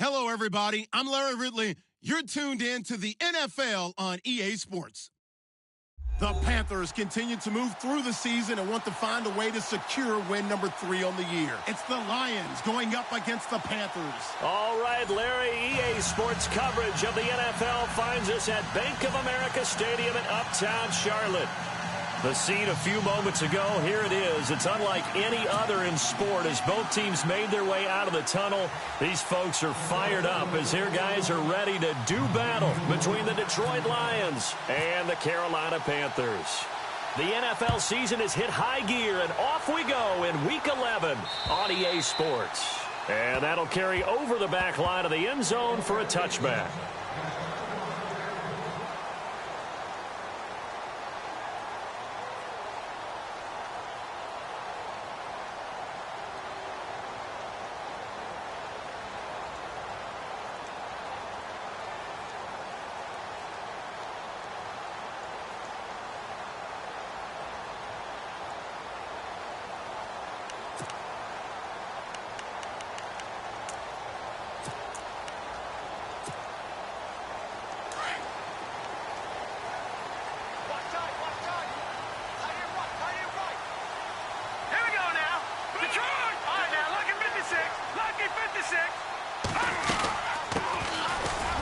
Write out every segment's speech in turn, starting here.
Hello, everybody. I'm Larry Ridley. You're tuned in to the NFL on EA Sports. The Panthers continue to move through the season and want to find a way to secure win number 3 on the year. It's the Lions going up against the Panthers. All right, Larry, EA Sports coverage of the NFL finds us at Bank of America Stadium in Uptown Charlotte. The scene a few moments ago, here it is. It's unlike any other in sport as both teams made their way out of the tunnel. These folks are fired up as their guys are ready to do battle between the Detroit Lions and the Carolina Panthers. The NFL season has hit high gear, and off we go in Week 11 on EA Sports. And that'll carry over the back line of the end zone for a touchback.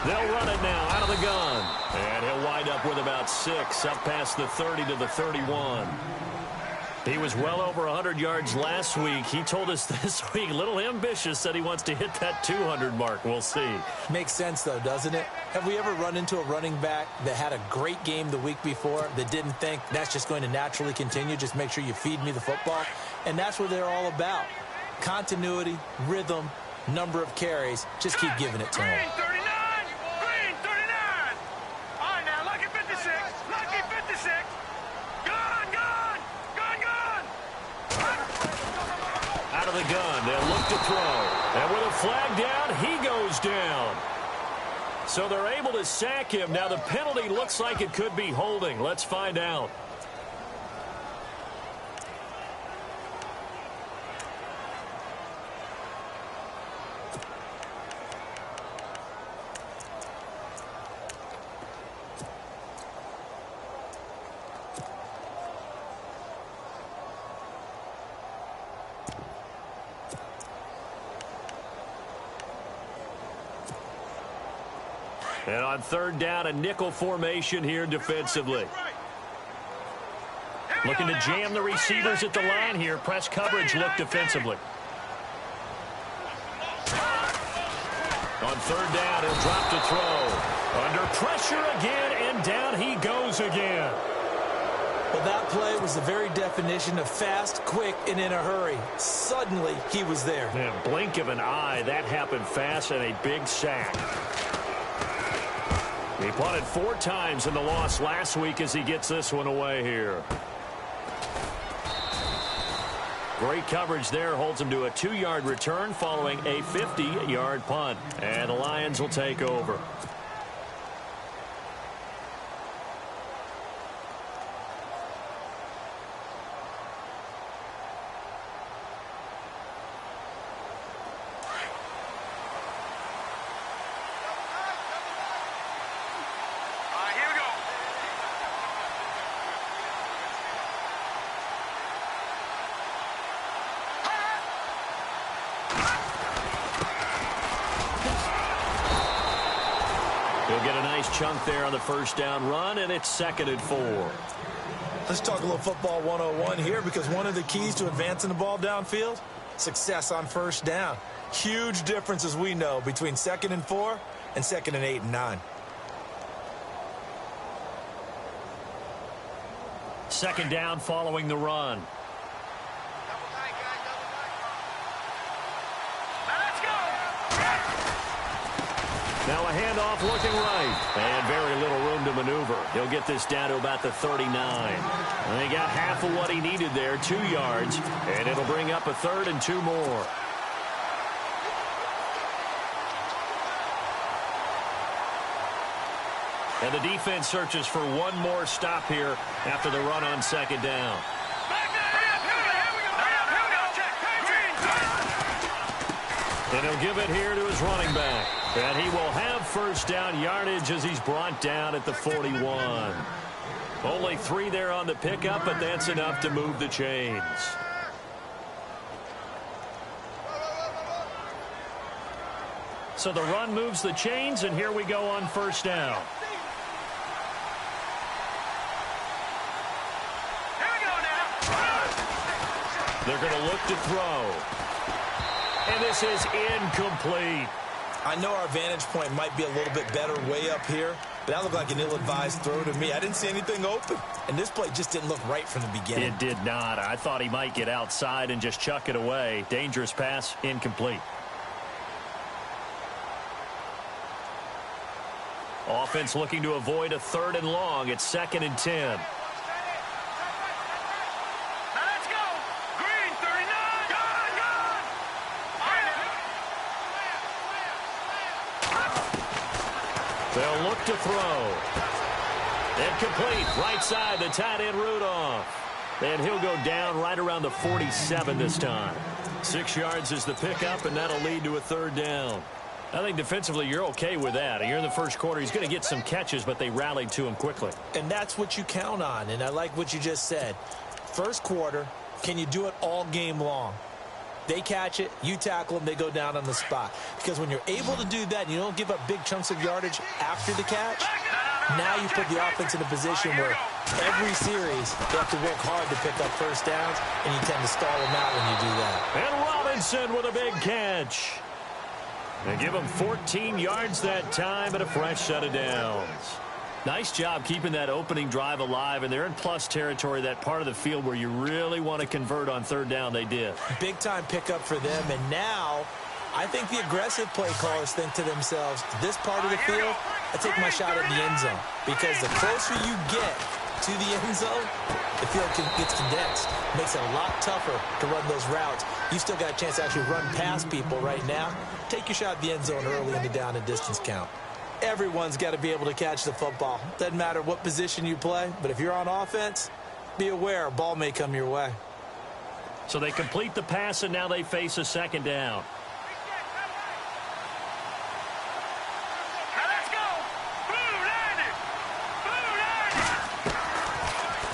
They'll run it now out of the gun. And he'll wind up with about 6 up past the 30 to the 31. He was well over 100 yards last week. He told us this week, a little ambitious, said he wants to hit that 200 mark. We'll see. Makes sense, though, doesn't it? Have we ever run into a running back that had a great game the week before that didn't think that's just going to naturally continue? Just make sure you feed me the football. And that's what they're all about. Continuity, rhythm, number of carries. Just keep giving it to him. Out of the gun, they'll look to throw. And with a flag down, he goes down. So they're able to sack him. Now the penalty looks like it could be holding. Let's find out. And on third down, a nickel formation here defensively. Looking to jam the receivers at the line here. Press coverage look defensively. On third down, he'll drop to throw. Under pressure again, and down he goes again. Well, that play was the very definition of fast, quick, and in a hurry. Suddenly, he was there. Man, blink of an eye, that happened fast, and a big sack. He punted 4 times in the loss last week as he gets this one away here. Great coverage there. Holds him to a 2-yard return following a 50-yard punt. And the Lions will take over. He'll get a nice chunk there on the first down run, and it's 2nd and 4. Let's talk a little football 101 here, because one of the keys to advancing the ball downfield, success on first down. Huge difference, as we know, between 2nd and 4 and 2nd and 8 and 9. Second down following the run. Now a handoff looking right. And very little room to maneuver. He'll get this down to about the 39. And he got half of what he needed there, 2 yards. And it'll bring up a 3rd and 2 more. And the defense searches for one more stop here after the run on second down. And he'll give it here to his running back. And he will have first down yardage as he's brought down at the 41. Only 3 there on the pickup, but that's enough to move the chains. So the run moves the chains, and here we go on first down. They're going to look to throw. And this is incomplete. I know our vantage point might be a little bit better way up here, but that looked like an ill-advised throw to me. I didn't see anything open, and this play just didn't look right from the beginning. It did not. I thought he might get outside and just chuck it away. Dangerous pass, incomplete. Offense looking to avoid a 3rd and long. It's 2nd and 10. They'll look to throw. Incomplete. Right side, the tight end Rudolph. And he'll go down right around the 47 this time. 6 yards is the pickup, and that'll lead to a 3rd down. I think defensively you're okay with that. Here in the first quarter, he's going to get some catches, but they rallied to him quickly. And that's what you count on, and I like what you just said. First quarter, can you do it all game long? They catch it, you tackle them, they go down on the spot. Because when you're able to do that and you don't give up big chunks of yardage after the catch, now you put the offense in a position where every series they have to work hard to pick up first downs, and you tend to stall them out when you do that. And Robinson with a big catch. They give him 14 yards that time and a fresh set of downs. Nice job keeping that opening drive alive, and they're in plus territory, that part of the field where you really want to convert on 3rd down. They did. Big-time pickup for them, and now I think the aggressive play callers think to themselves, this part of the field, I take my shot at the end zone, because the closer you get to the end zone, the field gets condensed. Makes it a lot tougher to run those routes. You still got a chance to actually run past people right now. Take your shot at the end zone early in the down and distance count. Everyone's got to be able to catch the football. Doesn't matter what position you play, but if you're on offense, be aware a ball may come your way. So they complete the pass, and now they face a 2nd down.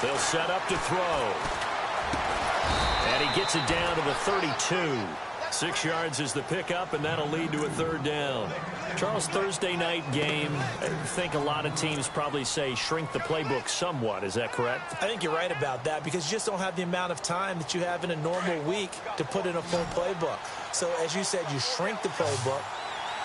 They'll set up to throw. And he gets it down to the 32. 6 yards is the pickup, and that'll lead to a 3rd down. Charles, Thursday night game, I think a lot of teams probably say shrink the playbook somewhat. Is that correct? I think you're right about that, because you just don't have the amount of time that you have in a normal week to put in a full playbook. So, as you said, you shrink the playbook,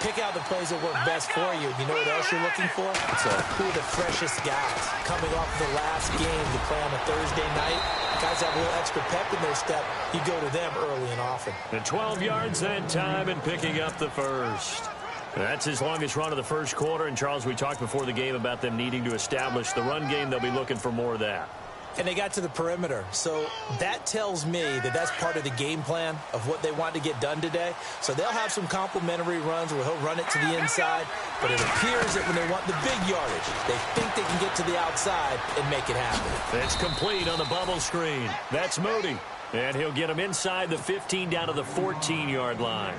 pick out the plays that work best for you. You know what else you're looking for? So, who are the freshest guys coming off the last game to play on a Thursday night? Guys have a little extra pep in their step. You go to them early and often. And 12 yards that time and picking up the first. That's his longest run of the first quarter. And, Charles, we talked before the game about them needing to establish the run game. They'll be looking for more of that. And they got to the perimeter. So that tells me that that's part of the game plan of what they want to get done today. So they'll have some complimentary runs where he'll run it to the inside. But it appears that when they want the big yardage, they think they can get to the outside and make it happen. It's complete on the bubble screen. That's Moody. And he'll get him inside the 15 down to the 14-yard line.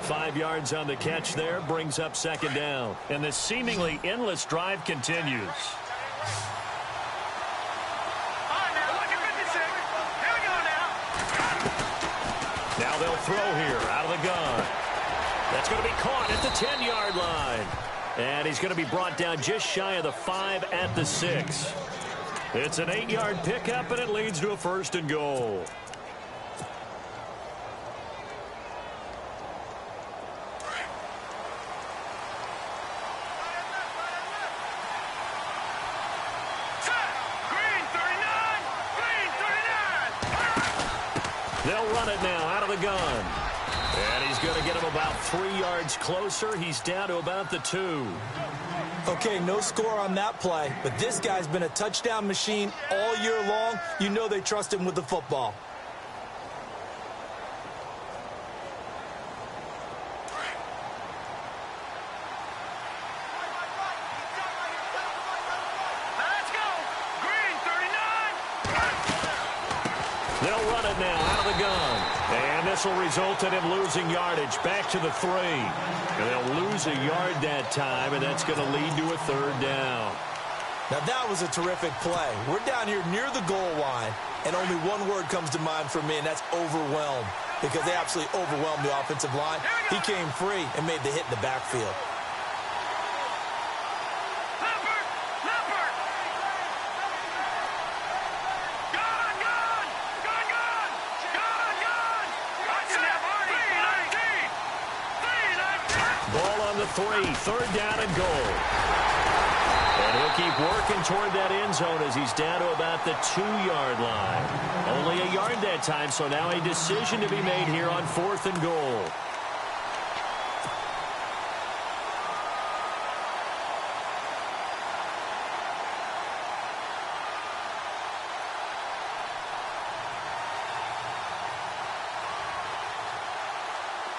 5 yards on the catch there, brings up 2nd down. And the seemingly endless drive continues. Now they'll throw here out of the gun. That's going to be caught at the 10-yard line. And he's going to be brought down just shy of the 5 at the 6. It's an 8-yard pickup, and it leads to a 1st and goal. They'll run it now out of the gun. And he's going to get him about 3 yards closer. He's down to about the 2. Okay, no score on that play, but this guy's been a touchdown machine all year long. You know they trust him with the football. They'll run it now out of the gun. And this will result in him losing yardage back to the 3. And they'll lose a yard that time, and that's going to lead to a 3rd down. Now, that was a terrific play. We're down here near the goal line, and only one word comes to mind for me, and that's overwhelmed, because they absolutely overwhelmed the offensive line. He came free and made the hit in the backfield. Ball on the 3, 3rd down and goal. And he'll keep working toward that end zone as he's down to about the 2-yard line. Only a yard that time, so now a decision to be made here on 4th and goal.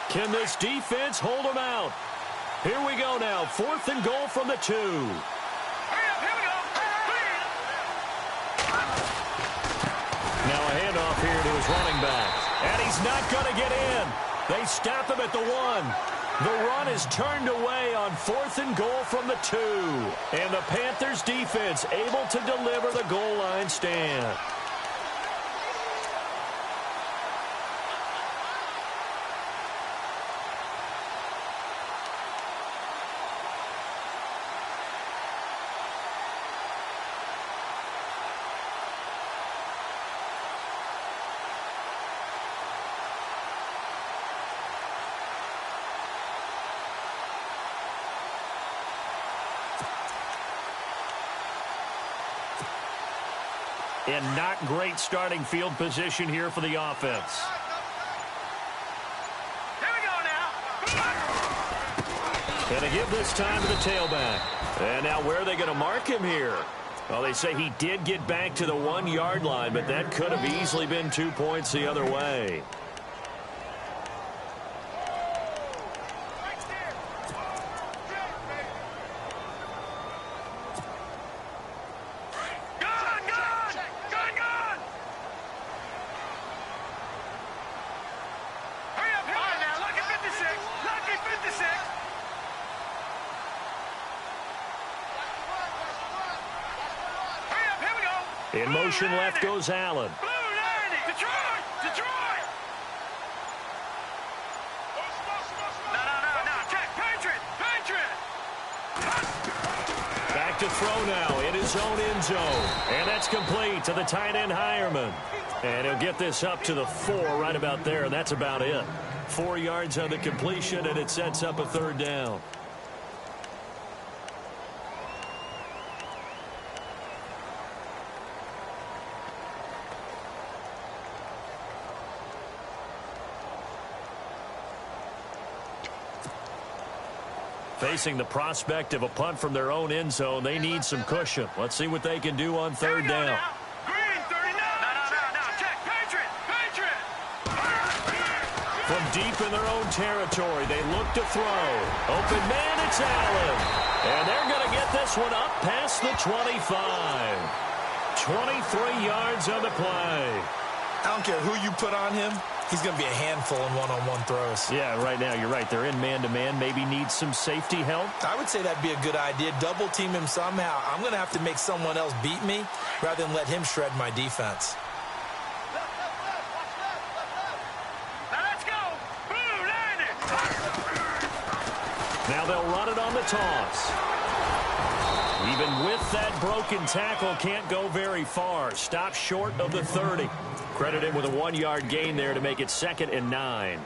Can this defense hold them out? Here we go now, 4th and goal from the 2. Now a handoff here to his running back. And he's not going to get in. They stop him at the 1. The run is turned away on 4th and goal from the 2. And the Panthers defense able to deliver the goal line stand. And not great starting field position here for the offense. Here we go now. Going to give this time to the tailback. And now where are they going to mark him here? Well, they say he did get back to the 1-yard line, but that could have easily been 2 points the other way. In motion left goes Allen. Detroit! No. Check. Patriot! Back to throw now in his own end zone. And that's complete to the tight end Hireman. And he'll get this up to the 4 right about there, and that's about it. 4 yards on the completion, and it sets up a 3rd down. Facing the prospect of a punt from their own end zone, they need some cushion. Let's see what they can do on 3rd down. Green, 39. No. Check. Patriot! From deep in their own territory, they look to throw. Open man, it's Allen. And they're going to get this one up past the 25. 23 yards on the play. I don't care who you put on him. He's going to be a handful in one-on-one throws. Yeah, right now, you're right. They're in man-to-man. Maybe need some safety help. I would say that'd be a good idea. Double team him somehow. I'm going to have to make someone else beat me rather than let him shred my defense. Let's go! Blue, land it! Now they'll run it on the toss. Even with that broken tackle, can't go very far. Stop short of the 30. Credit him with a 1-yard gain there to make it 2nd and 9.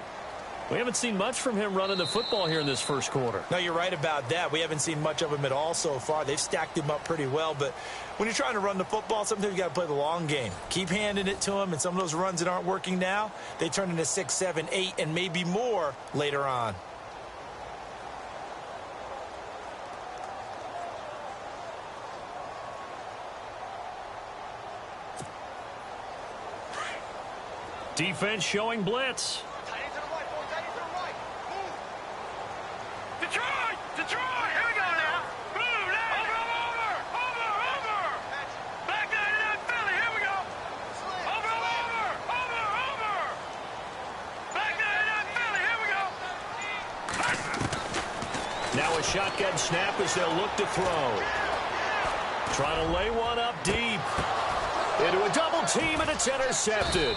We haven't seen much from him running the football here in this first quarter. No, you're right about that. We haven't seen much of him at all so far. They've stacked him up pretty well, but when you're trying to run the football, sometimes you got to play the long game. Keep handing it to him, and some of those runs that aren't working now, they turn into 6, 7, 8, and maybe more later on. Defense showing blitz. Detroit! Here we go now. Blue, land it. Over. Back 99 Philly. Here we go. Over. a shotgun snap as they'll look to throw. Trying to lay one up deep. Into a double team, and it's intercepted.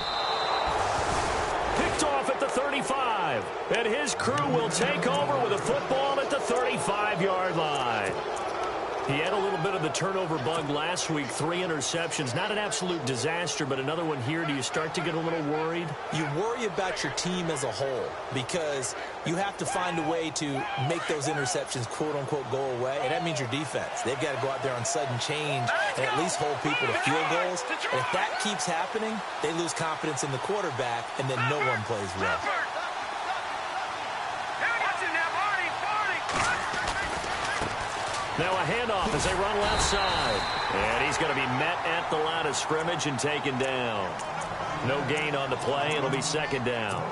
Picked off at the 35. And his crew will take over with a football at the 35-yard line. He had a little bit of the turnover bug last week, 3 interceptions. Not an absolute disaster, but another one here. Do you start to get a little worried? You worry about your team as a whole because you have to find a way to make those interceptions, quote-unquote, go away, and that means your defense. They've got to go out there on sudden change and at least hold people to field goals. And if that keeps happening, they lose confidence in the quarterback, and then no one plays well. Now a handoff as they run left side. And he's going to be met at the line of scrimmage and taken down. No gain on the play. It'll be second down.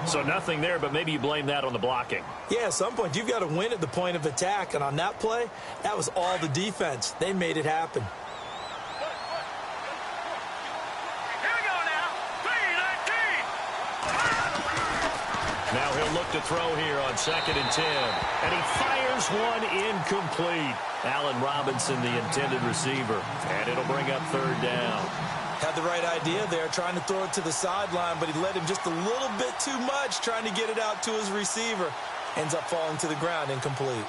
So nothing there, but maybe you blame that on the blocking. Yeah, at some point you've got to win at the point of attack. And on that play, that was all the defense. They made it happen. Now he'll look to throw here on 2nd and 10. And he fires one incomplete. Allen Robinson, the intended receiver. And it'll bring up 3rd down. Had the right idea there, trying to throw it to the sideline, but he led him just a little bit too much, trying to get it out to his receiver. Ends up falling to the ground, incomplete.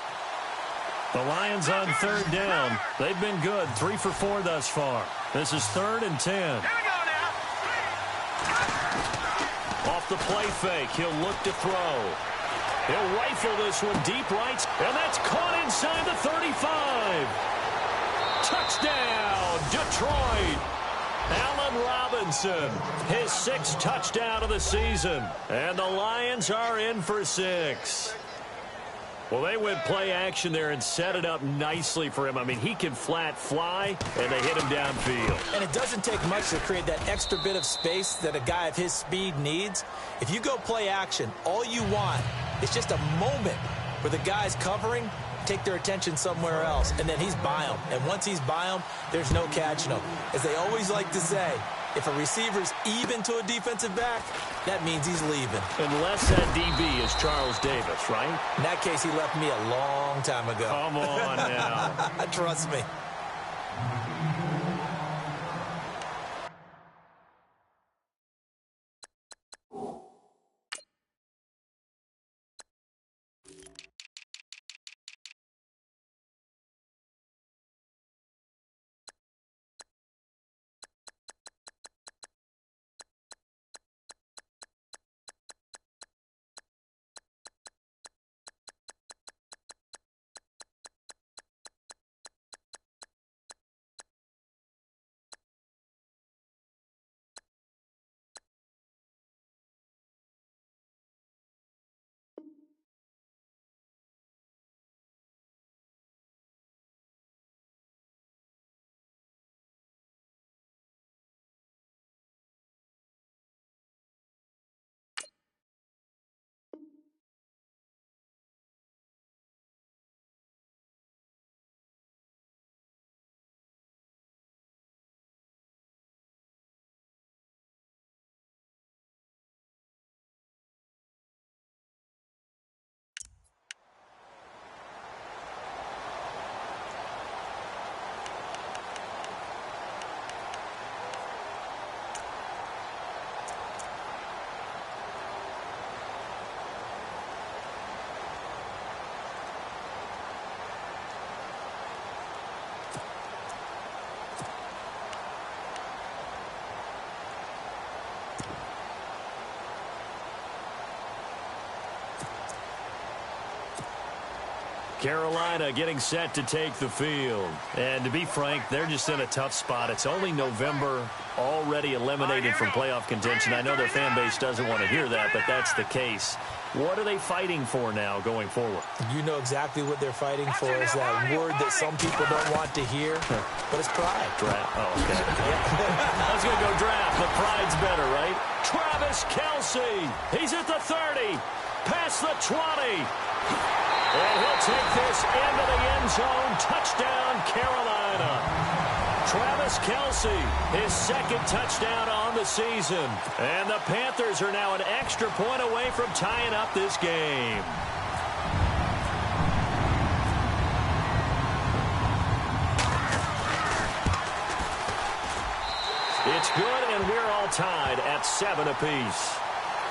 The Lions on 3rd down. They've been good, 3 for 4 thus far. This is 3rd and 10. Off the play fake, he'll look to throw. He'll rifle this one deep right, and that's caught inside the 35. Touchdown, Detroit. Allen Robinson, his 6th touchdown of the season. And the Lions are in for 6. Well, they went play action there and set it up nicely for him. I mean, he can flat fly, and they hit him downfield. And it doesn't take much to create that extra bit of space that a guy of his speed needs. If you go play action, all you want is just a moment where the guy's covering, take their attention somewhere else, and then he's by him. And once he's by him, there's no catching him. As they always like to say, if a receiver's even to a defensive back, that means he's leaving. Unless that DB is Charles Davis, right? In that case, he left me a long time ago. Come on now. Trust me. Carolina getting set to take the field. And to be frank, they're just in a tough spot. It's only November, already eliminated from playoff contention. I know their fan base doesn't want to hear that, but that's the case. What are they fighting for now going forward? You know exactly what they're fighting for. Is that word that some people don't want to hear, but it's pride. Draft. Oh, okay. I was going to go draft, but pride's better, right? Travis Kelce. He's at the 30. Past the 20. And he'll take this into the end zone. Touchdown, Carolina. Travis Kelce, his 2nd touchdown on the season. And the Panthers are now an extra point away from tying up this game. It's good, and we're all tied at 7 apiece.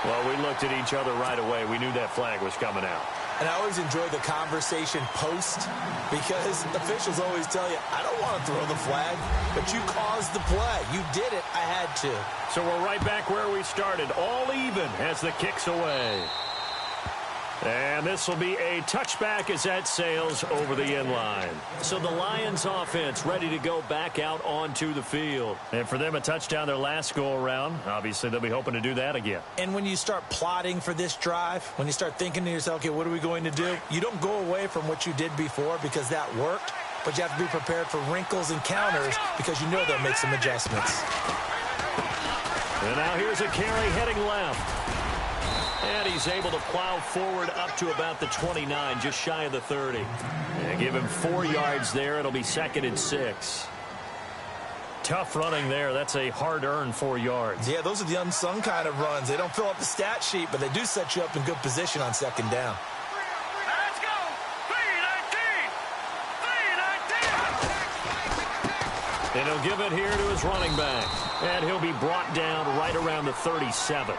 Well, we looked at each other right away. We knew that flag was coming out. And I always enjoy the conversation post because officials always tell you, I don't want to throw the flag, but you caused the play. You did it. I had to. So we're right back where we started, all even as the kick's away. And this will be a touchback as that sails over the end line. So the Lions offense ready to go back out onto the field. And for them, a touchdown their last go-around. Obviously, they'll be hoping to do that again. And when you start plotting for this drive, when you start thinking to yourself, okay, what are we going to do? You don't go away from what you did before because that worked, but you have to be prepared for wrinkles and counters because you know they'll make some adjustments. And now here's a carry heading left. And he's able to plow forward up to about the 29, just shy of the 30. And give him 4 yards there. It'll be 2nd and 6. Tough running there. That's a hard-earned 4 yards. Yeah, those are the unsung kind of runs. They don't fill up the stat sheet, but they do set you up in good position on 2nd down. Let's go. 3-19. And he'll give it here to his running back. And he'll be brought down right around the 37.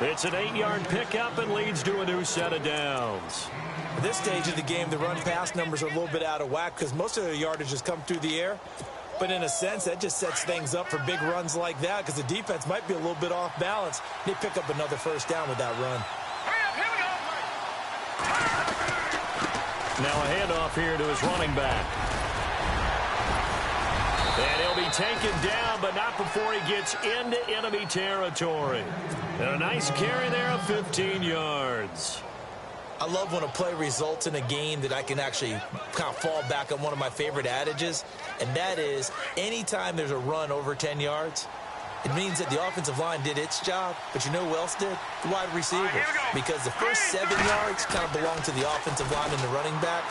It's an 8-yard pickup and leads to a new set of downs. At this stage of the game, the run-pass numbers are a little bit out of whack because most of the yardage has come through the air. But in a sense, that just sets things up for big runs like that because the defense might be a little bit off balance. They pick up another 1st down with that run. Hurry up, here we go. Now a handoff here to his running back. And he'll be taken down, but not before he gets into enemy territory. And a nice carry there of 15 yards. I love when a play results in a gain that I can actually kind of fall back on one of my favorite adages, and that is anytime there's a run over 10 yards, it means that the offensive line did its job, but you know who else did? The wide receivers. Because the first 7 yards kind of belong to the offensive line and the running back.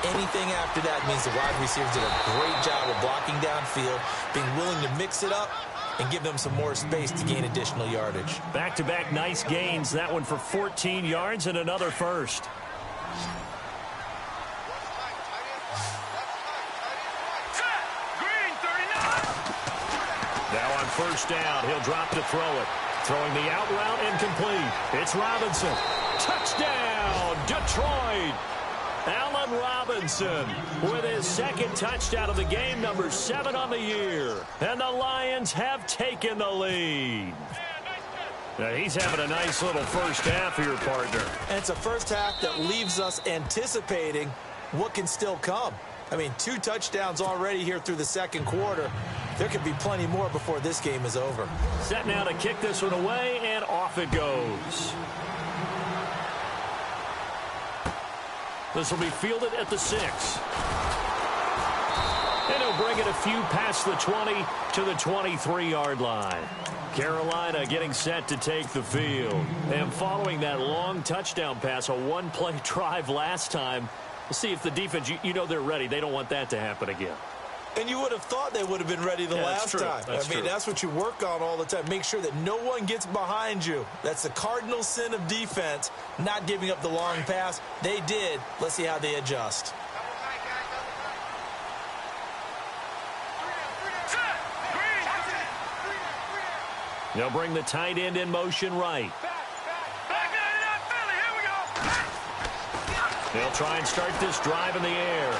Anything after that means the wide receivers did a great job of blocking downfield, being willing to mix it up, and give them some more space to gain additional yardage. Back-to-back nice gains. That one for 14 yards and another first. Green, 39. Now on 1st down, he'll drop to throw it. Throwing the out route incomplete. It's Robinson. Touchdown, Detroit. Allen Robinson with his 2nd touchdown of the game, number 7 on the year. And the Lions have taken the lead. Now he's having a nice little first half here, partner. And it's a first half that leaves us anticipating what can still come. I mean, 2 touchdowns already here through the 2nd quarter. There could be plenty more before this game is over. Set now to kick this one away, and off it goes. This will be fielded at the 6. And he'll bring it a few past the 20 to the 23-yard line. Carolina getting set to take the field. And following that long touchdown pass, a 1-play drive last time, we'll see if the defense, you know they're ready. They don't want that to happen again. And you would have thought they would have been ready the last time. That's what you work on all the time. Make sure that no one gets behind you. That's the cardinal sin of defense, not giving up the long pass. They did. Let's see how they adjust. They'll bring the tight end in motion right. Back it up, Philly. Here we go. They'll try and start this drive in the air.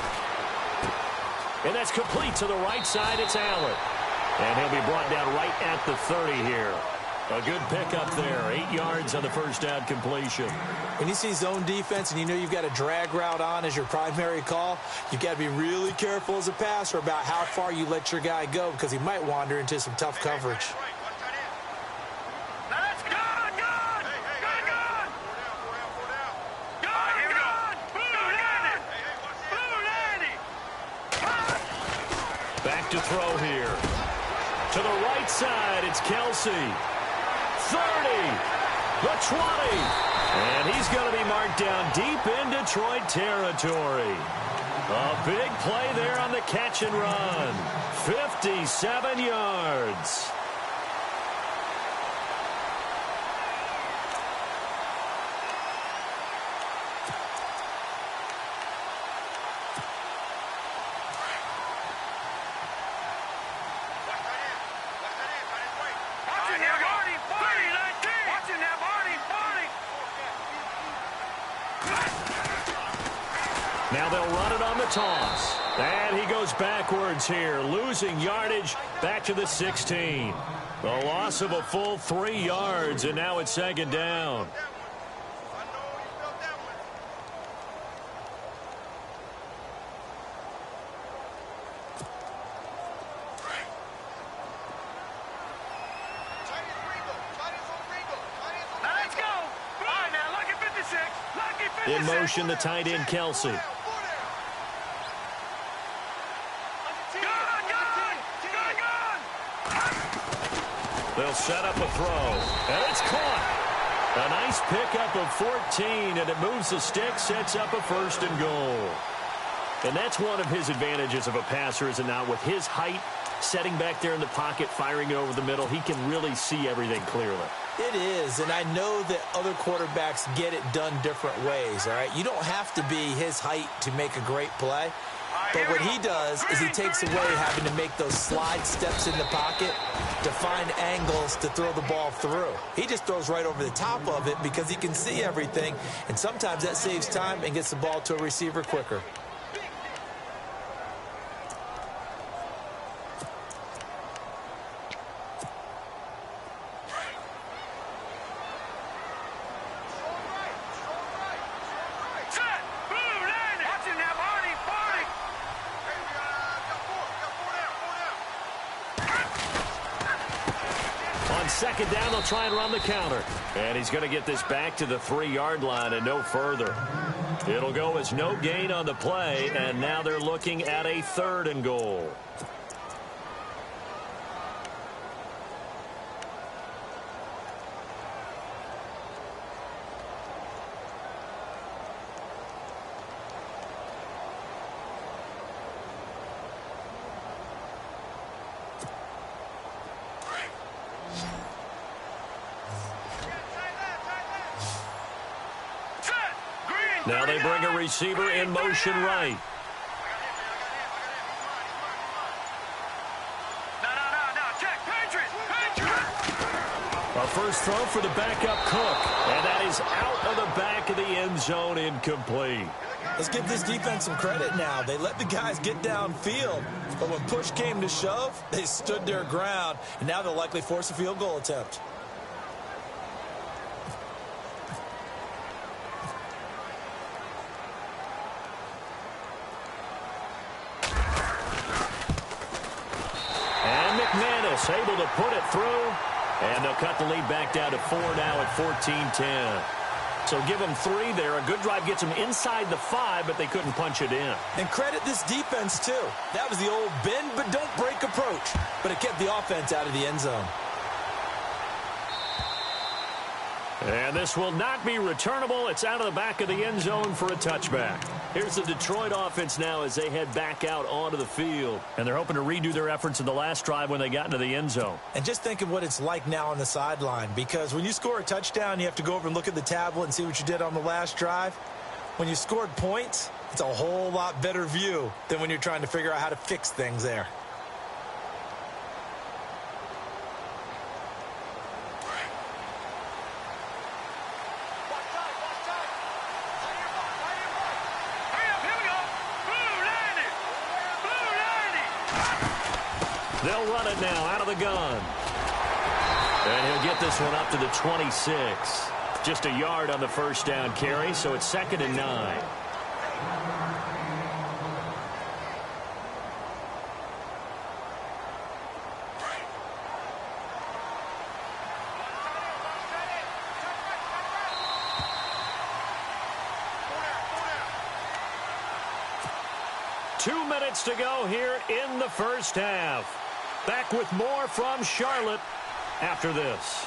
And that's complete to the right side. It's Allen. And he'll be brought down right at the 30 here. A good pickup there. 8 yards on the first down completion. When you see zone defense and you know you've got a drag route on as your primary call, you've got to be really careful as a passer about how far you let your guy go because he might wander into some tough coverage. That's good. Here we go. Blue 90. Back to throw here. To the right side, it's Kelsey. 30, the 20. And he's going to be marked down deep in Detroit territory. A big play there on the catch and run. 57 yards. Now they'll run it on the toss. And he goes backwards here, losing yardage back to the 16. A loss of a full 3 yards, and now it's second down. In motion, the tight end, Kelsey. They'll set up a throw, and it's caught. A nice pickup of 14, and it moves the stick, sets up a 1st and goal. And that's one of his advantages of a passer, is it not? With his height, setting back there in the pocket, firing it over the middle, he can really see everything clearly. It is, and I know that other quarterbacks get it done different ways, all right? You don't have to be his height to make a great play. But what he does is he takes away having to make those slide steps in the pocket to find angles to throw the ball through. He just throws right over the top of it because he can see everything, and sometimes that saves time and gets the ball to a receiver quicker. Second down, they'll try and run the counter. And he's going to get this back to the 3-yard line and no further. It'll go as no gain on the play, and now they're looking at a 3rd and goal. Now they bring a receiver in motion right. A first throw for the backup Cook. And that is out of the back of the end zone, incomplete. Let's give this defense some credit now. They let the guys get downfield. But when push came to shove, they stood their ground. And now they'll likely force a field goal attempt. Able to put it through, and they'll cut the lead back down to 4 now at 14-10. So give them 3 there. A good drive gets them inside the 5, but they couldn't punch it in. And credit this defense, too. That was the old bend but don't break approach, but it kept the offense out of the end zone. And this will not be returnable. It's out of the back of the end zone for a touchback. Here's the Detroit offense now as they head back out onto the field. And they're hoping to redo their efforts in the last drive when they got into the end zone. And just think of what it's like now on the sideline, because when you score a touchdown, you have to go over and look at the tablet and see what you did on the last drive. When you scored points, it's a whole lot better view than when you're trying to figure out how to fix things there. They'll run it now out of the gun. And he'll get this one up to the 26. Just a yard on the first down carry, so it's 2nd and 9. Two minutes to go here in the first half. Back with more from Charlotte after this.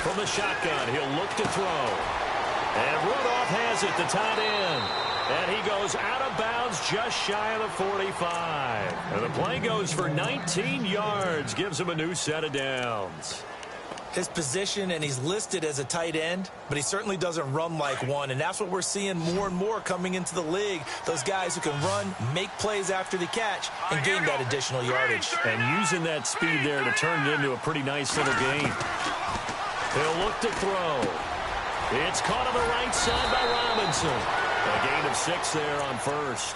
From the shotgun, he'll look to throw. And Rudolph has it, the tight end. And he goes out of bounds just shy of the 45. And the play goes for 19 yards, gives him a new set of downs. his position, and he's listed as a tight end, but he certainly doesn't run like one, and that's what we're seeing more and more coming into the league. Those guys who can run, make plays after the catch, and gain that additional yardage. And using that speed there to turn it into a pretty nice little gain. He'll look to throw. It's caught on the right side by Robinson. A gain of 6 there on first.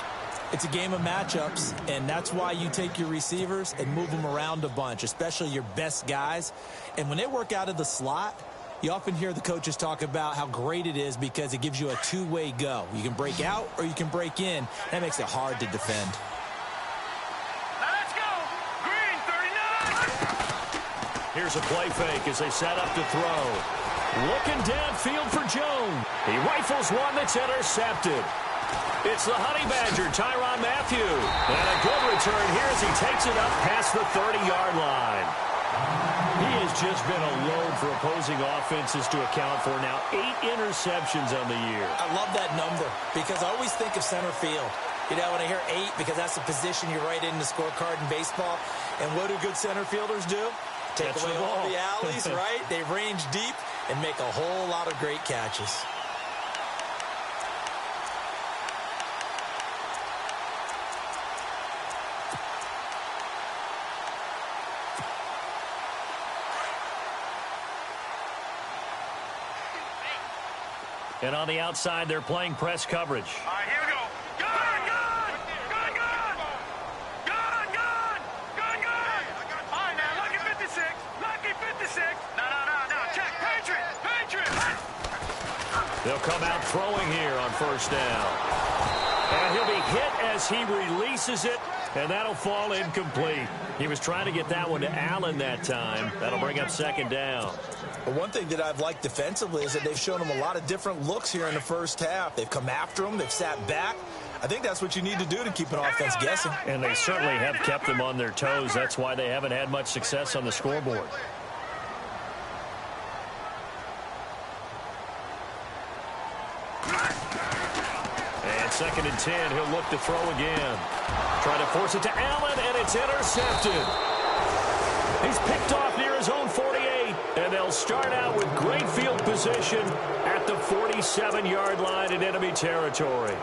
It's a game of matchups, and that's why you take your receivers and move them around a bunch, especially your best guys. And when they work out of the slot, you often hear the coaches talk about how great it is because it gives you a two-way go. You can break out or you can break in. That makes it hard to defend. Now let's go. Green, 39. Here's a play fake as they set up to throw. Looking downfield for Jones. He rifles one that's intercepted. It's the Honey Badger, Tyrann Mathieu. And a good return here as he takes it up past the 30-yard line. He has just been a load for opposing offenses to account for now. 8 interceptions on the year. I love that number because I always think of center field. You know, when I hear 8, because that's the position you write in the scorecard in baseball. And what do good center fielders do? Take away all the alleys, right? They range deep and make a whole lot of great catches. And on the outside, they're playing press coverage. All right, here we go. Gun, gun! Gun, gun! Gun, gun! Gun, gun! All right, now, lucky 56. Lucky 56. No. Check. Patriot! Patriot! They'll come out throwing here on first down. And he'll be hit as he releases it, and that'll fall incomplete. He was trying to get that one to Allen that time. That'll bring up second down. But one thing that I've liked defensively is that they've shown him a lot of different looks here in the first half. They've come after him. They've sat back. I think that's what you need to do to keep an offense guessing. And they certainly have kept them on their toes. That's why they haven't had much success on the scoreboard. And 2nd and 10, he'll look to throw again. Trying to force it to Allen, and it's intercepted. He's picked off near his own 48, and they'll start out with great field position at the 47-yard line in enemy territory.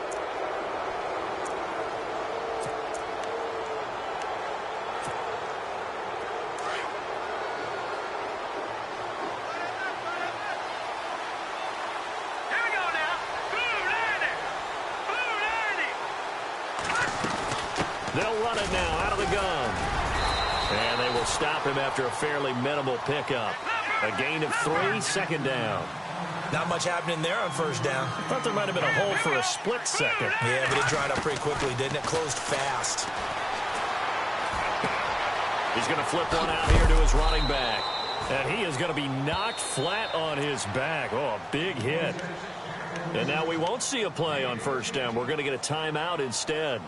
Here we go now. Blue landing. Blue landing. They'll run it now out of the gun. And they will stop him after a fairly minimal pickup. A gain of 3, 2nd down. Not much happening there on first down. Thought there might have been a hole for a split second. Yeah, but it dried up pretty quickly, didn't it? Closed fast. He's going to flip one out here to his running back. And he is going to be knocked flat on his back. Oh, a big hit. And now we won't see a play on first down. We're going to get a timeout instead,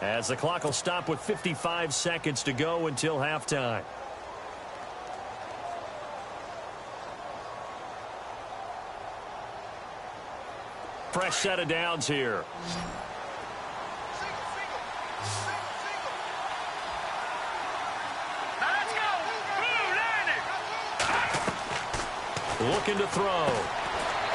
as the clock will stop with 55 seconds to go until halftime. Fresh set of downs here. Now let's go. Blue landing. Looking to throw.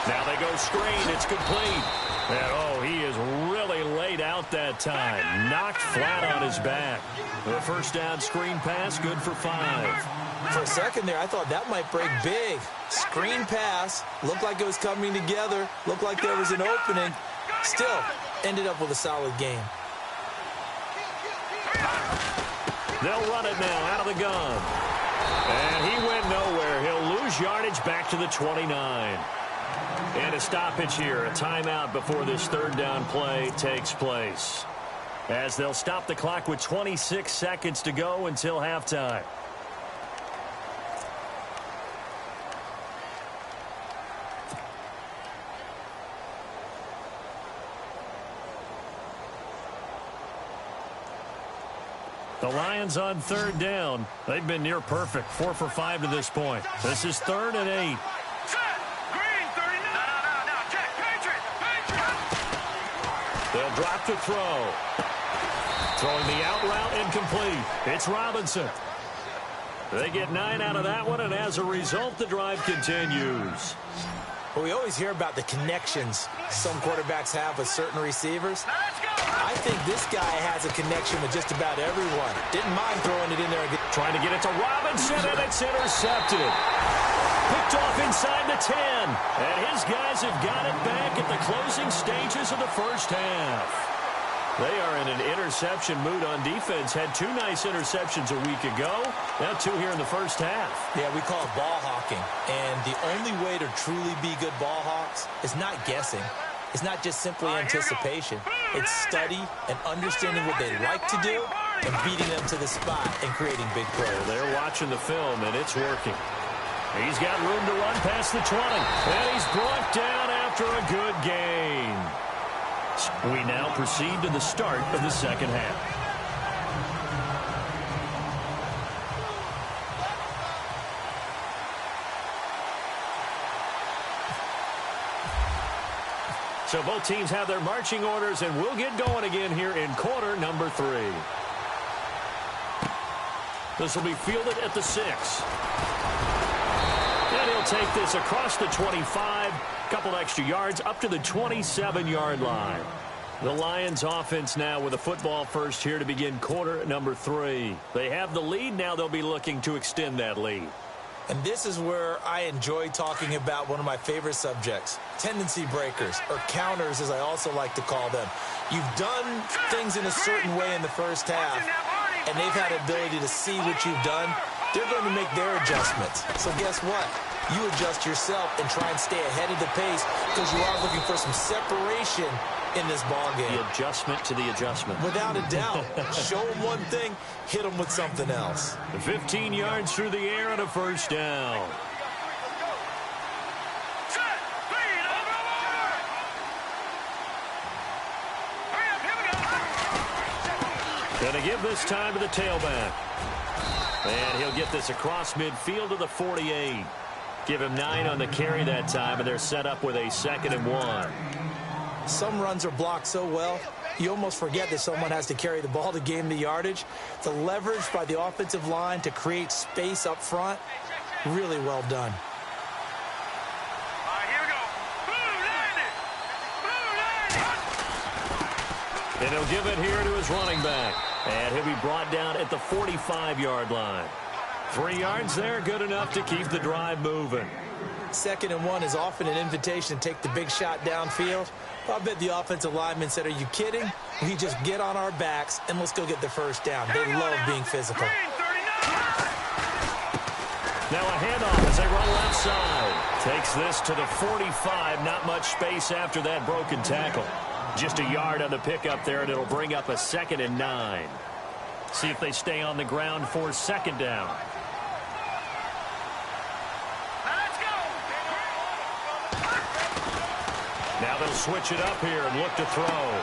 Now they go screen. It's complete. And, oh, he is really laid out that time. Knocked flat on his back. The first down screen pass, good for 5. For a second there, I thought that might break big. Screen pass. Looked like it was coming together. Looked like there was an opening. Still, ended up with a solid game. They'll run it now out of the gun. And he went nowhere. He'll lose yardage back to the 29. And a stoppage here, a timeout before this 3rd down play takes place, as they'll stop the clock with 26 seconds to go until halftime. The Lions on 3rd down. They've been near perfect, 4 for 5 to this point. This is 3rd and 8. They'll drop to throw. Throwing the out route incomplete. It's Robinson. They get 9 out of that one, and as a result, the drive continues. Well, we always hear about the connections some quarterbacks have with certain receivers. I think this guy has a connection with just about everyone. Didn't mind throwing it in there. Trying to get it to Robinson, and it's intercepted. Picked off inside the 10. And his guys have got it back at the closing stages of the first half. They are in an interception mood on defense. Had 2 nice interceptions a week ago. Now 2 here in the first half. Yeah, we call it ball hawking. And the only way to truly be good ball hawks is not guessing. It's not just simply anticipation. It's study and understanding what they like to do and beating them to the spot and creating big plays. They're watching the film, and it's working. He's got room to run past the 20. And he's brought down after a good gain. We now proceed to the start of the second half. So both teams have their marching orders, and we'll get going again here in quarter number 3. This will be fielded at the 6. And he'll take this across the 25, couple extra yards up to the 27-yard line. The Lions offense now with a football first here to begin quarter number 3. They have the lead. Now they'll be looking to extend that lead. And this is where I enjoy talking about one of my favorite subjects, tendency breakers, or counters as I also like to call them. You've done things in a certain way in the first half, and they've had the ability to see what you've done. They're going to make their adjustments. So guess what? You adjust yourself and try and stay ahead of the pace because you are looking for some separation in this ballgame. The adjustment to the adjustment. Without a doubt. Show them one thing, hit them with something else. 15 yards through the air and a first down. Going to give this time to the tailback. And he'll get this across midfield to the 48. Give him 9 on the carry that time, and they're set up with a 2nd and 1. Some runs are blocked so well, you almost forget that someone has to carry the ball to gain the yardage. The leverage by the offensive line to create space up front, really well done. And he'll give it here to his running back. And he'll be brought down at the 45-yard line. 3 yards there, good enough to keep the drive moving. 2nd and 1 is often an invitation to take the big shot downfield. I bet the offensive lineman said, are you kidding? We just get on our backs and let's go get the first down. They love being physical. Now a handoff as they run left side. Takes this to the 45. Not much space after that broken tackle. Just a yard on the pickup there, and it'll bring up a 2nd and 9. See if they stay on the ground for 2nd down. Now they'll switch it up here and look to throw.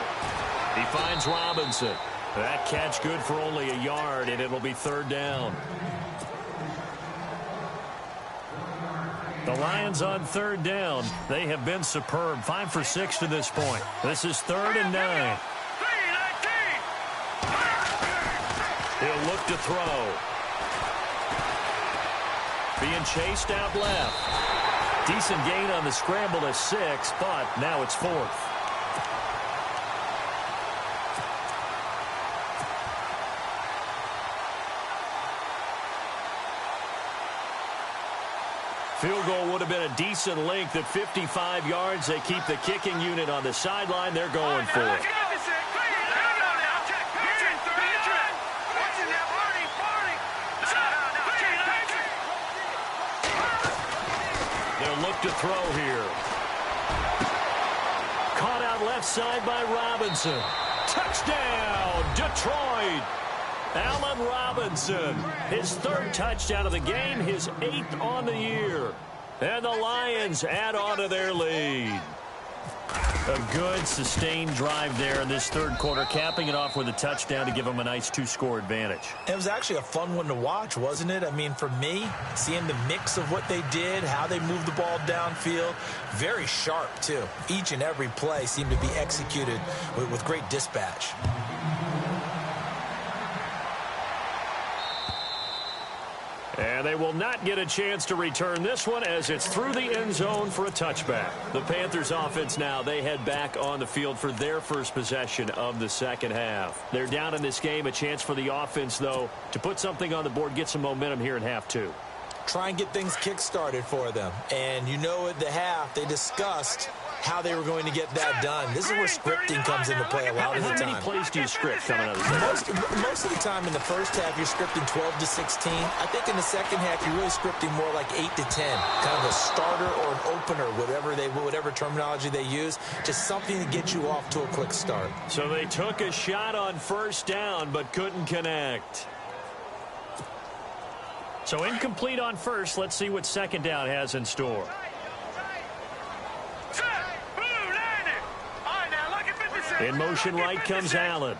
He finds Robinson. That catch good for only a yard, and it'll be 3rd down. The Lions on 3rd down. They have been superb. 5 for 6 to this point. This is 3rd and 9. He'll look to throw. Being chased out left. Decent gain on the scramble to 6, but now it's 4th. Field goal would have been a decent length at 55 yards. They keep the kicking unit on the sideline. They're going for it. They'll look to throw here. Caught out left side by Robinson. Touchdown, Detroit. Allen Robinson, his 3rd touchdown of the game, his 8th on the year. And the Lions add on to their lead. A good, sustained drive there in this 3rd quarter, capping it off with a touchdown to give them a nice 2-score advantage. It was actually a fun one to watch, wasn't it? I mean, for me, seeing the mix of what they did, how they moved the ball downfield, very sharp, too. Each and every play seemed to be executed with great dispatch. They will not get a chance to return this one as it's through the end zone for a touchback. The Panthers offense now, they head back on the field for their first possession of the second half. They're down in this game. A chance for the offense, though, to put something on the board, get some momentum here in half two. Try and get things kick-started for them. And you know at the half, they discussed how they were going to get that done. This is where scripting comes into play a lot of the time. How many plays do you script coming out of the Most of the time in the first half, you're scripting 12 to 16. I think in the second half, you're really scripting more like 8 to 10. Kind of a starter or an opener, whatever terminology they use. Just something to get you off to a quick start. So they took a shot on first down, but couldn't connect. So incomplete on first. Let's see what second down has in store. In motion right comes Allen.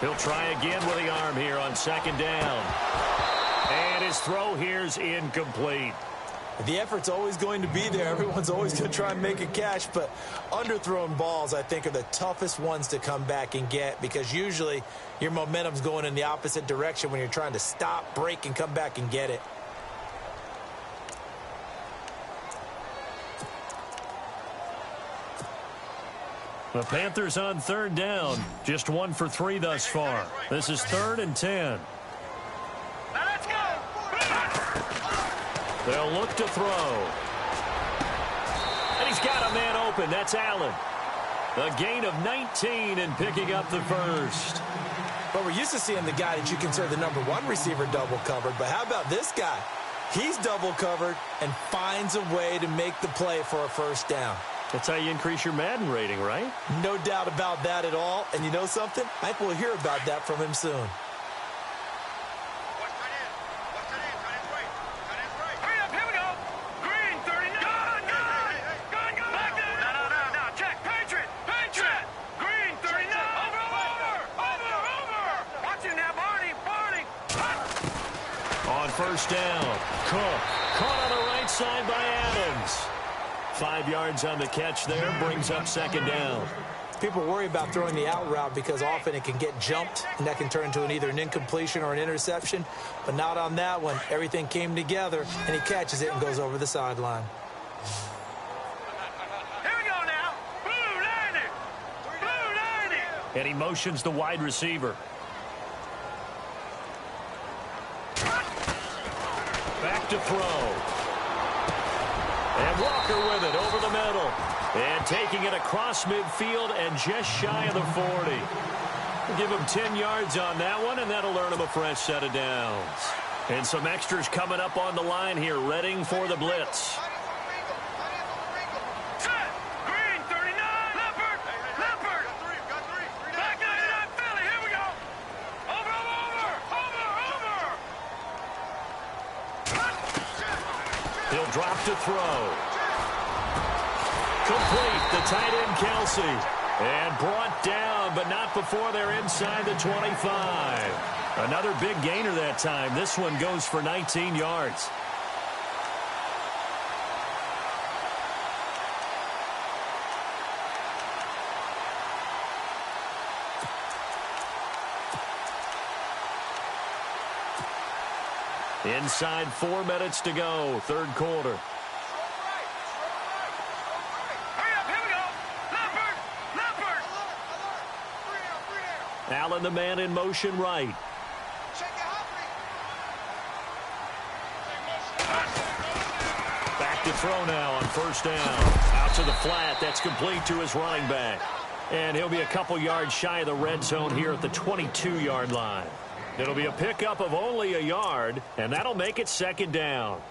He'll try again with the arm here on second down. And his throw here's incomplete. The effort's always going to be there. Everyone's always going to try and make a catch, but underthrown balls, I think, are the toughest ones to come back and get because usually your momentum's going in the opposite direction when you're trying to stop, break, and come back and get it. The Panthers on third down. Just 1 for 3 thus far. This is 3rd and 10. Now let's go. They'll look to throw. And he's got a man open. That's Allen. A gain of 19 and picking up the first. But we're used to seeing the guy that you consider the #1 receiver double covered. But how about this guy? He's double covered and finds a way to make the play for a first down. That's how you increase your Madden rating, right? No doubt about that at all. And you know something? I think we'll hear about that from him soon. Hurry up, here we go. Green, 39. Gun. Back there. No. Check. Patriot. Green, 39. Over. Watch him now, Barney. On first down, Cook. Caught on the right side by Adams. 5 yards on the catch there, brings up second down. People worry about throwing the out route because often it can get jumped, and that can turn into either an incompletion or an interception. But not on that one. Everything came together, and he catches it and goes over the sideline. Here we go now. Blue 90. And he motions the wide receiver. Back to throw. And Walker with it over the middle. And taking it across midfield and just shy of the 40. We'll give him 10 yards on that one, and that'll earn him a fresh set of downs. And some extras coming up on the line here, readying for the blitz. Green, 39. Leopard. Back 99, Philly. Here we go. Over. He'll drop to throw. Complete, the tight end Kelsey. And brought down, but not before they're inside the 25. Another big gainer that time. This one goes for 19 yards. Inside 4 minutes to go, third quarter. Hurry up, here we go. Leopard. Allen, the man in motion right. Back to throw now on first down. Out to the flat. That's complete to his running back. And he'll be a couple yards shy of the red zone here at the 22-yard line. It'll be a pickup of only a yard, and that'll make it second down.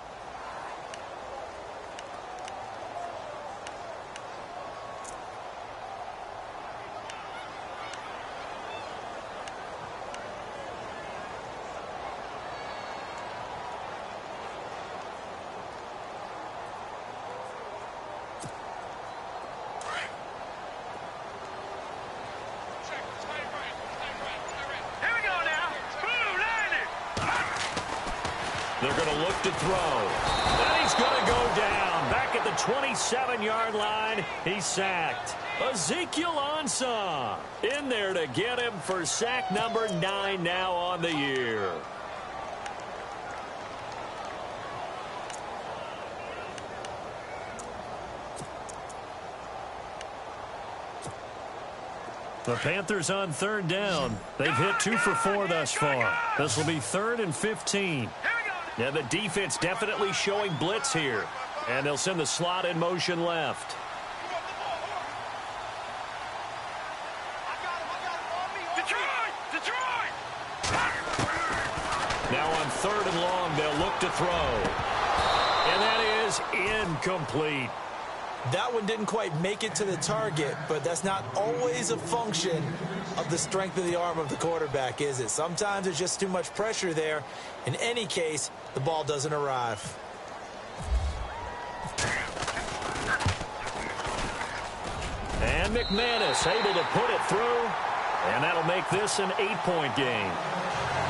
They're going to look to throw. And he's going to go down. Back at the the 27-yard line. He's sacked. Ezekiel Ansah in there to get him for sack number 9 now on the year. The Panthers on third down. They've hit 2 for 4 thus far. This will be 3rd and 15. Yeah, the defense definitely showing blitz here. And they'll send the slot in motion left. Now on 3rd and long, they'll look to throw. And that is incomplete. That one didn't quite make it to the target, but that's not always a function of the strength of the arm of the quarterback, is it? Sometimes there's just too much pressure there. In any case, the ball doesn't arrive. And McManus able to put it through, and that'll make this an 8-point game.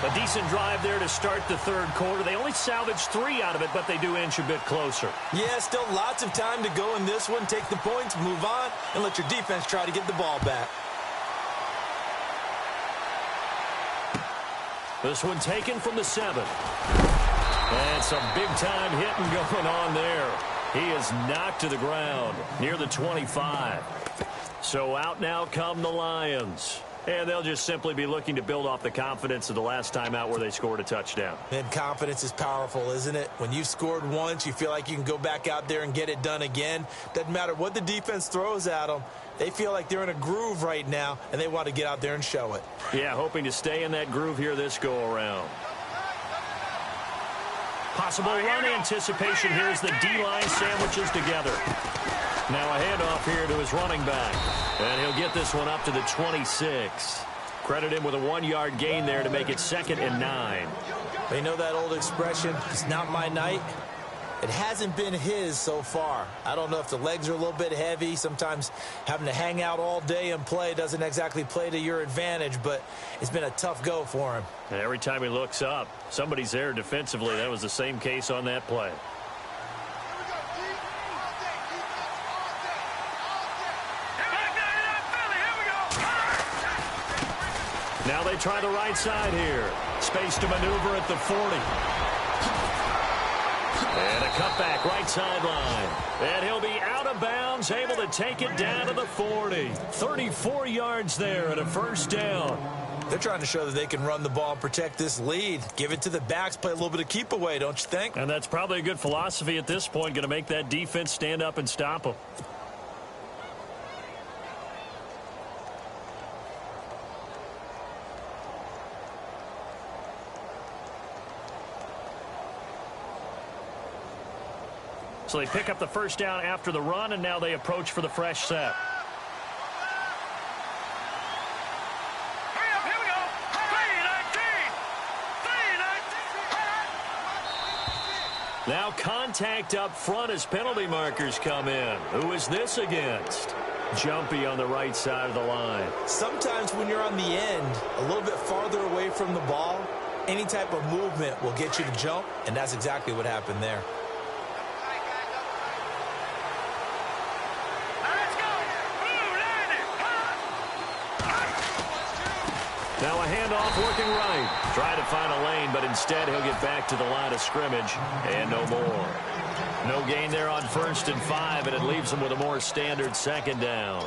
A decent drive there to start the 3rd quarter. They only salvaged 3 out of it, but they do inch a bit closer. Yeah, still lots of time to go in this one. Take the points, move on, and let your defense try to get the ball back. This one taken from the 7. And some big-time hitting going on there. He is knocked to the ground near the 25. So out now come the Lions. And they'll just simply be looking to build off the confidence of the last time out where they scored a touchdown. And confidence is powerful, isn't it? When you've scored once, you feel like you can go back out there and get it done again. Doesn't matter what the defense throws at them. They feel like they're in a groove right now, and they want to get out there and show it. Yeah, hoping to stay in that groove here this go-around. Possible run anticipation here as the D-line sandwiches together. Now a handoff here to his running back. And he'll get this one up to the 26. Credit him with a 1-yard gain there to make it 2nd and 9. They know that old expression, it's not my night. It hasn't been his so far. I don't know if the legs are a little bit heavy. Sometimes having to hang out all day and play doesn't exactly play to your advantage, but it's been a tough go for him. And every time he looks up, somebody's there defensively. That was the same case on that play. Now they try the right side here. Space to maneuver at the 40. And a cutback right sideline. And he'll be out of bounds, able to take it down to the 40. 34 yards there and a 1st down. They're trying to show that they can run the ball and protect this lead. Give it to the backs, play a little bit of keep away, don't you think? And that's probably a good philosophy at this point, going to make that defense stand up and stop them. So they pick up the 1st down after the run, and now they approach for the fresh set. Hurry up, here we go. 3-19. Now contact up front as penalty markers come in. Who is this against? Jumpy on the right side of the line. Sometimes when you're on the end, a little bit farther away from the ball, any type of movement will get you to jump, and that's exactly what happened there. Now a handoff working right. Try to find a lane, but instead he'll get back to the line of scrimmage and no more. No gain there on 1st and 5, and it leaves him with a more standard 2nd down.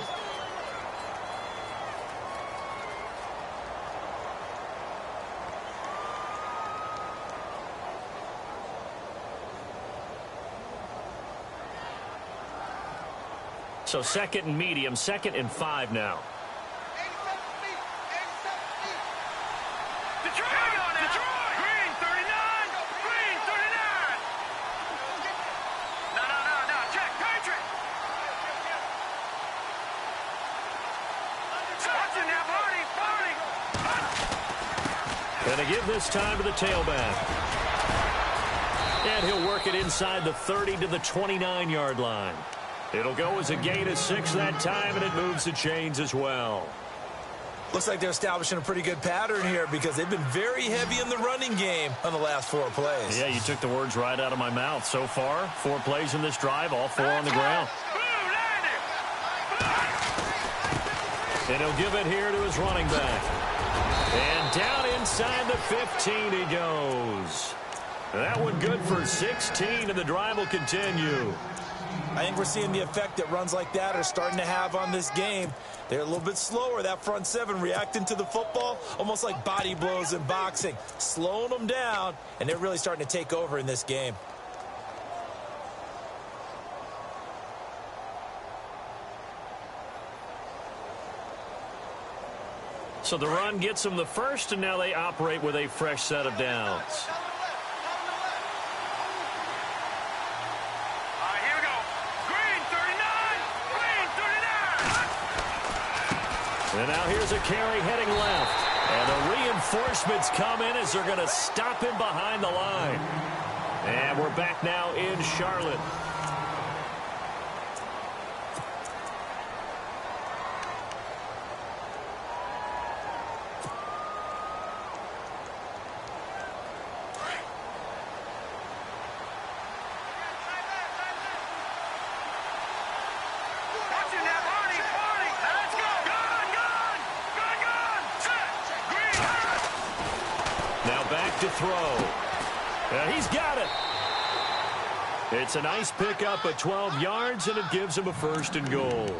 So 2nd and medium, 2nd and 5 now. And to give this time to the tailback. And he'll work it inside the 30 to the 29-yard line. It'll go as a gain of 6 that time, and it moves the chains as well. Looks like they're establishing a pretty good pattern here because they've been very heavy in the running game on the last 4 plays. Yeah, you took the words right out of my mouth. So far, 4 plays in this drive, all 4 on the ground. And he'll give it here to his running back. And down inside the 15 he goes. That one good for 16, and the drive will continue. I think we're seeing the effect that runs like that are starting to have on this game. They're a little bit slower, that front 7, reacting to the football, almost like body blows in boxing, slowing them down, and they're really starting to take over in this game. So the run gets them the first, and now they operate with a fresh set of downs. And now here's a carry heading left. And the reinforcements come in as they're going to stop him behind the line. And we're back now in Charlotte. To throw. He's got it. It's a nice pickup at 12 yards, and it gives him a 1st and goal.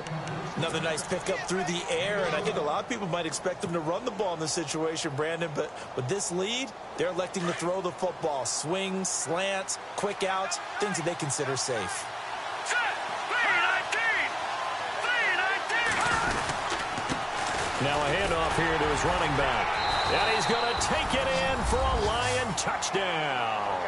Another nice pickup through the air, and I think a lot of people might expect them to run the ball in this situation, Brandon, but with this lead, they're electing to throw the football. Swings, slants, quick outs, things that they consider safe. Now a handoff here to his running back. And he's going to take it in for a Lion touchdown.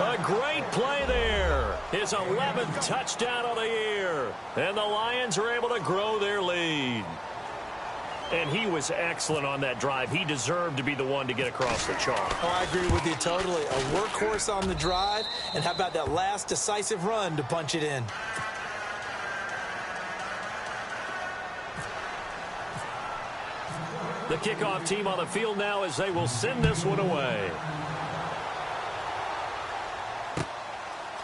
A great play there. His 11th touchdown of the year. And the Lions are able to grow their lead. And he was excellent on that drive. He deserved to be the one to get across the chalk. Oh, I agree with you totally. A workhorse on the drive. And how about that last decisive run to punch it in? The kickoff team on the field now as they will send this one away.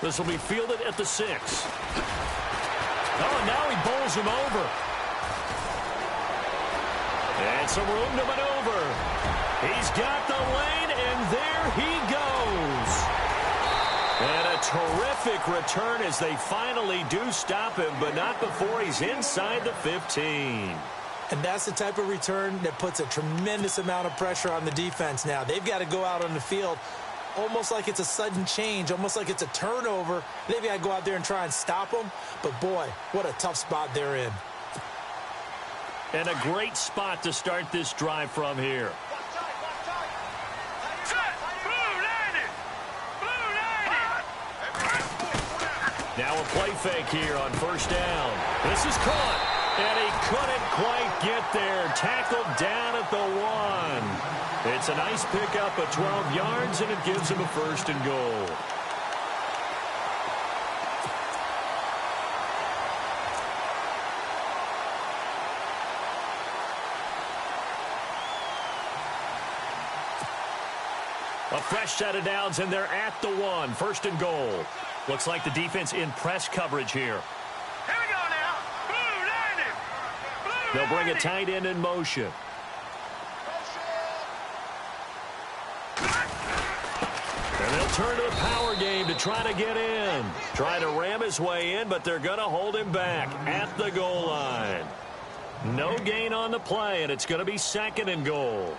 This will be fielded at the 6. Oh, and now he bowls him over. And some room to maneuver. He's got the lane, and there he goes. And a terrific return as they finally do stop him, but not before he's inside the 15. And that's the type of return that puts a tremendous amount of pressure on the defense now. They've got to go out on the field almost like it's a sudden change, almost like it's a turnover. They've got to go out there and try and stop them. But, boy, what a tough spot they're in. And a great spot to start this drive from here. Now a play fake here on 1st down. This is caught. And he couldn't quite get there. Tackled down at the 1. It's a nice pickup at 12 yards, and it gives him a 1st and goal. A fresh set of downs, and they're at the 1. 1st and goal. Looks like the defense in press coverage here. They'll bring a tight end in motion. And they'll turn to the power game to try to get in. Trying to ram his way in, but they're going to hold him back at the goal line. No gain on the play, and it's going to be 2nd and goal.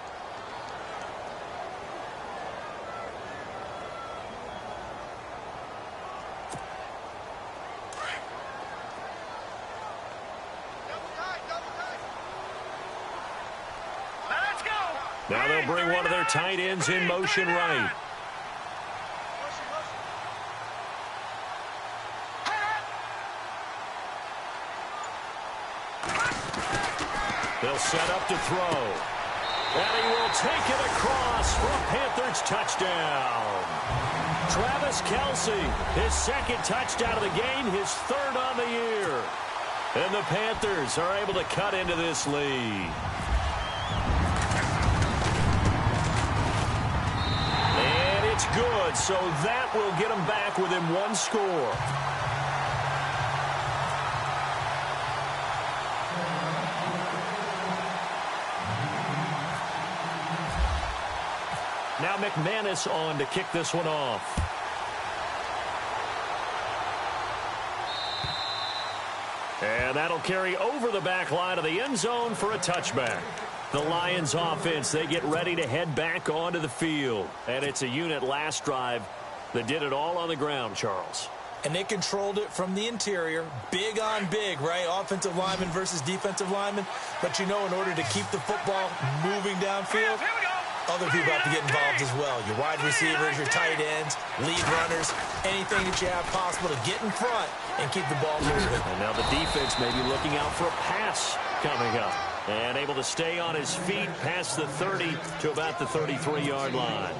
Now they'll bring one of their tight ends in motion right. They'll set up to throw. And he will take it across for a Panthers touchdown. Travis Kelce, his 2nd touchdown of the game, his 3rd on the year. And the Panthers are able to cut into this lead. good, so that will get them back within one score. Now McManus on to kick this one off. And that'll carry over the back line of the end zone for a touchback. The Lions offense, they get ready to head back onto the field. And it's a unit last drive that did it all on the ground, Charles. And they controlled it from the interior, big on big, right? Offensive lineman versus defensive lineman. But you know, in order to keep the football moving downfield, other people have to get involved as well. Your wide receivers, your tight ends, lead runners, anything that you have possible to get in front and keep the ball moving. And now the defense may be looking out for a pass coming up. And able to stay on his feet past the 30 to about the 33-yard line.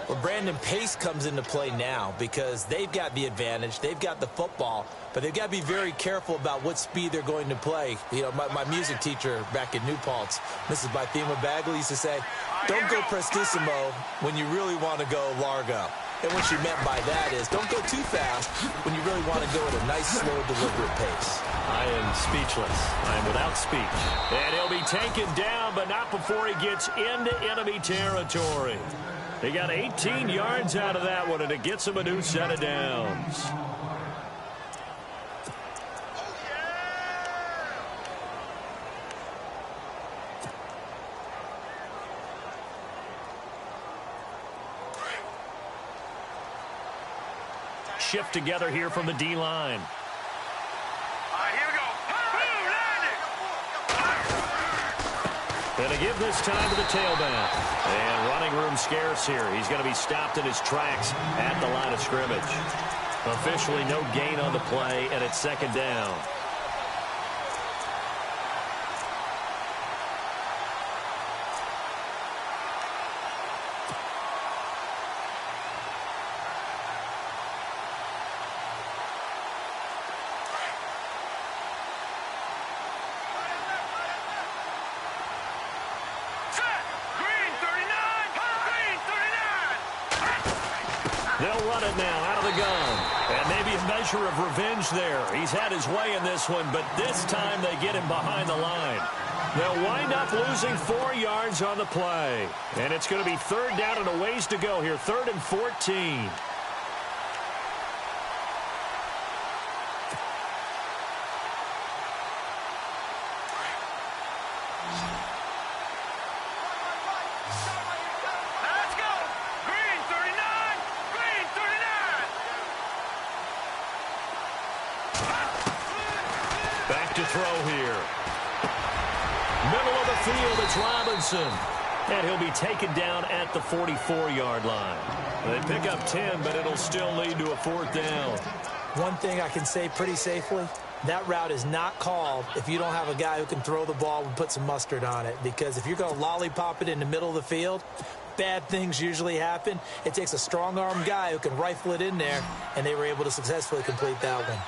Well, Brandon, pace comes into play now because they've got the advantage. They've got the football, but they've got to be very careful about what speed they're going to play. You know, my music teacher back in New Paltz, Mrs. Bythema Bagley, used to say, don't go prestissimo when you really want to go largo. And what she meant by that is don't go too fast when you really want to go at a nice, slow, deliberate pace. I am speechless. I am without speech. And he'll be taken down, but not before he gets into enemy territory. He got 18 yards out of that one, and it gets him a new set of downs. Shift together here from the D-line. Going to give this time to the tailback. And running room scarce here. He's going to be stopped in his tracks at the line of scrimmage. Officially no gain on the play, and it's second down. They'll run it now out of the gun. And maybe a measure of revenge there. He's had his way in this one, but this time they get him behind the line. They'll wind up losing 4 yards on the play. And it's going to be third down and a ways to go here. 3rd and 14. To throw here. Middle of the field, it's Robinson. And he'll be taken down at the 44-yard line. They pick up 10, but it'll still lead to a 4th down. One thing I can say pretty safely, that route is not called if you don't have a guy who can throw the ball and put some mustard on it. Because if you're going to lollipop it in the middle of the field, bad things usually happen. It takes a strong-armed guy who can rifle it in there, and they were able to successfully complete that one.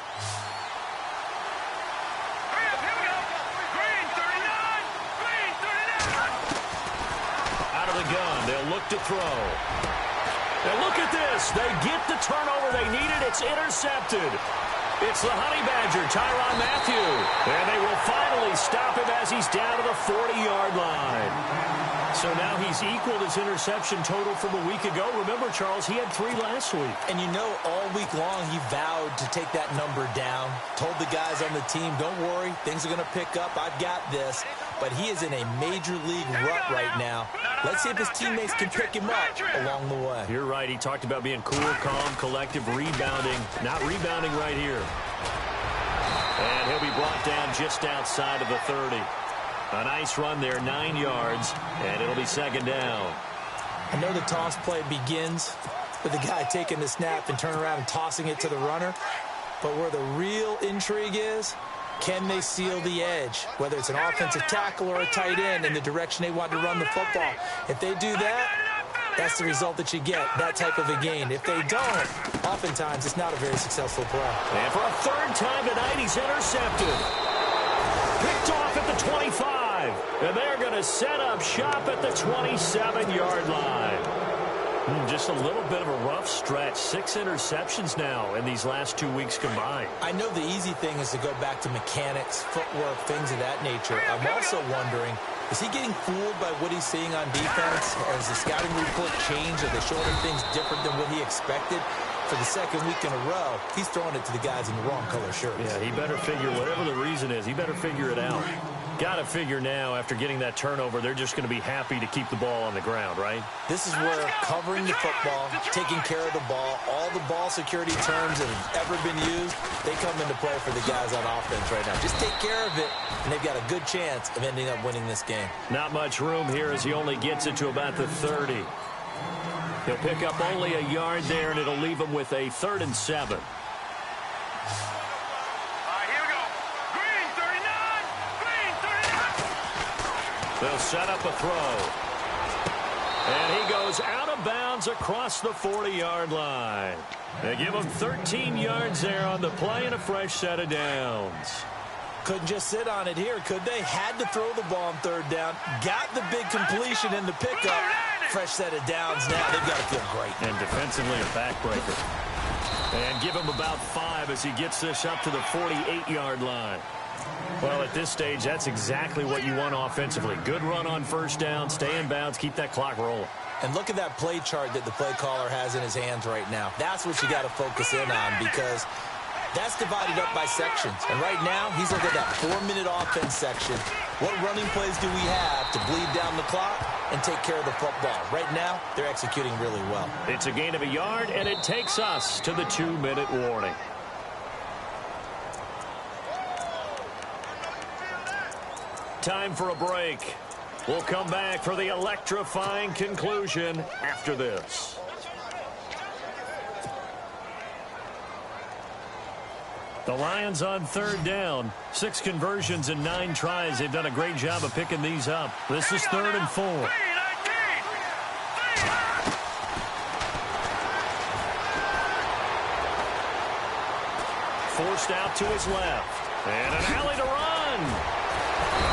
To throw. And look at this. They get the turnover they needed. It's intercepted. It's the Honey Badger, Tyrann Mathieu. And they will finally stop him as he's down to the 40-yard line. So now he's equaled his interception total from a week ago. Remember, Charles, he had 3 last week. And you know, all week long he vowed to take that number down. Told the guys on the team, don't worry, things are going to pick up. I've got this. But he is in a major league rut right now. Let's see if his teammates can pick him up along the way. You're right. He talked about being cool, calm, collective, rebounding. Not rebounding right here. And he'll be brought down just outside of the 30. A nice run there, 9 yards, and it'll be second down. I know the toss play begins with the guy taking the snap and turning around and tossing it to the runner. But where the real intrigue is, can they seal the edge, whether it's an offensive tackle or a tight end in the direction they want to run the football? If they do that, that's the result that you get, that type of a gain. If they don't, oftentimes it's not a very successful play. And for a 3rd time tonight, he's intercepted. Picked off at the 25. And they're going to set up shop at the 27-yard line. Just a little bit of a rough stretch. 6 interceptions now in these last 2 weeks combined. I know the easy thing is to go back to mechanics, footwork, things of that nature. I'm also wondering, is he getting fooled by what he's seeing on defense? Has the scouting report changed? Are they showing him things different than what he expected? For the second week in a row, he's throwing it to the guys in the wrong color shirts. Yeah, he better figure, whatever the reason is, he better figure it out. Got to figure now, after getting that turnover, they're just going to be happy to keep the ball on the ground, right? This is where covering the football, taking care of the ball, all the ball security terms that have ever been used, they come into play for the guys on offense right now. Just take care of it, and they've got a good chance of ending up winning this game. Not much room here as he only gets it to about the 30. He'll pick up only a yard there, and it'll leave him with a 3rd and 7. They'll set up a throw. And he goes out of bounds across the 40-yard line. They give him 13 yards there on the play and a fresh set of downs. Couldn't just sit on it here, could they? Had to throw the ball on 3rd down. Got the big completion in the pickup. Fresh set of downs now. They've got to feel great. And defensively a backbreaker. And give him about 5 as he gets this up to the 48-yard line. Well, at this stage, that's exactly what you want offensively. Good run on 1st down, stay in bounds, keep that clock rolling. And look at that play chart that the play caller has in his hands right now. That's what you got to focus in on, because that's divided up by sections. And right now, he's looking at that 4-minute offense section. What running plays do we have to bleed down the clock and take care of the football? Right now, they're executing really well. It's a gain of a yard, and it takes us to the 2-minute warning. Time for a break. We'll come back for the electrifying conclusion after this. The Lions on 3rd down. 6 conversions and 9 tries. They've done a great job of picking these up. This is 3rd and 4. Forced out to his left. And an alley to run.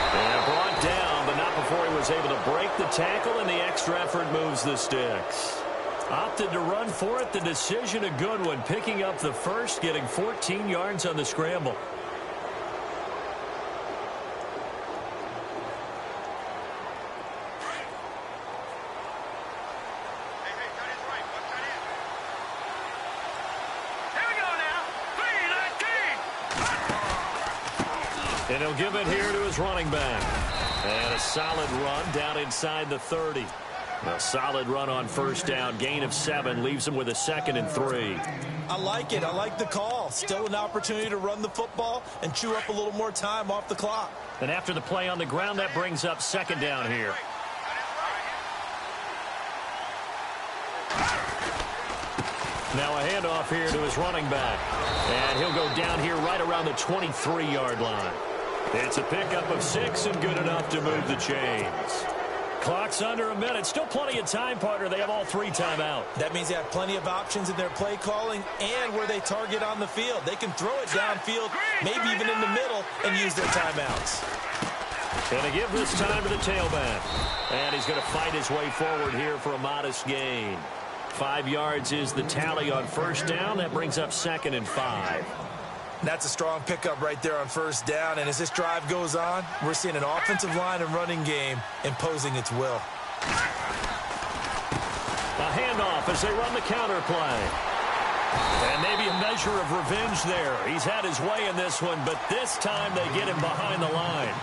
And brought down, but not before he was able to break the tackle, and the extra effort moves the sticks. Opted to run for it. The decision a good one. Picking up the first, getting 14 yards on the scramble. And he'll give it here to his running back. And a solid run down inside the 30. A solid run on 1st down. Gain of 7 leaves him with a 2nd and 3. I like it. I like the call. Still an opportunity to run the football and chew up a little more time off the clock. And after the play on the ground, that brings up 2nd down here. Now a handoff here to his running back. And he'll go down here right around the 23-yard line. It's a pickup of 6 and good enough to move the chains. Clock's under a minute. Still plenty of time, partner. They have all 3 timeout. That means they have plenty of options in their play calling and where they target on the field. They can throw it downfield, maybe even in the middle, and use their timeouts. Going to give this time to the tailback. And he's going to fight his way forward here for a modest gain. 5 yards is the tally on 1st down. That brings up 2nd and 5. That's a strong pickup right there on 1st down. And as this drive goes on, we're seeing an offensive line and running game imposing its will. A handoff as they run the counter play. And maybe a measure of revenge there. He's had his way in this one, but this time they get him behind the line.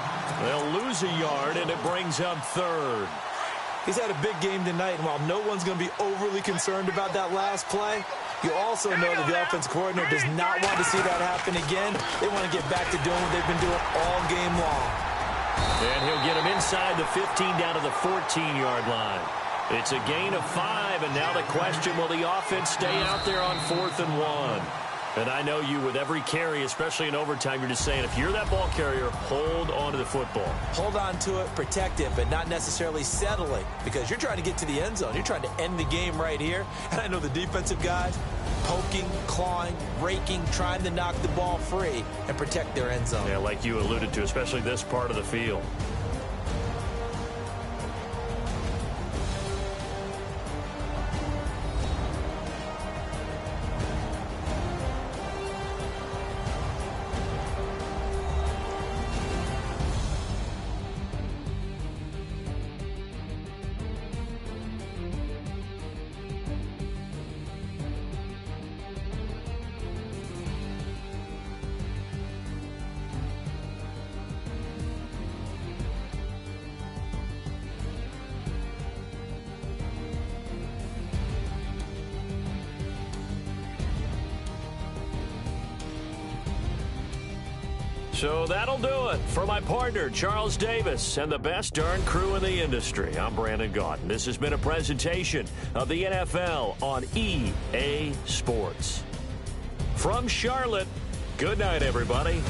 They'll lose a yard, and it brings up 3rd. He's had a big game tonight, and while no one's going to be overly concerned about that last play, you also know that the offense coordinator does not want to see that happen again. They want to get back to doing what they've been doing all game long. And he'll get him inside the 15 down to the 14-yard line. It's a gain of 5, and now the question, will the offense stay out there on 4th and 1? And I know you, with every carry, especially in overtime, you're just saying, if you're that ball carrier, hold on to the football. Hold on to it, protect it, but not necessarily settle it, because you're trying to get to the end zone. You're trying to end the game right here. And I know the defensive guys poking, clawing, raking, trying to knock the ball free and protect their end zone. Yeah, like you alluded to, especially this part of the field. So that'll do it. For my partner, Charles Davis, and the best darn crew in the industry, I'm Brandon Gaudin. This has been a presentation of the NFL on EA Sports. From Charlotte, good night, everybody.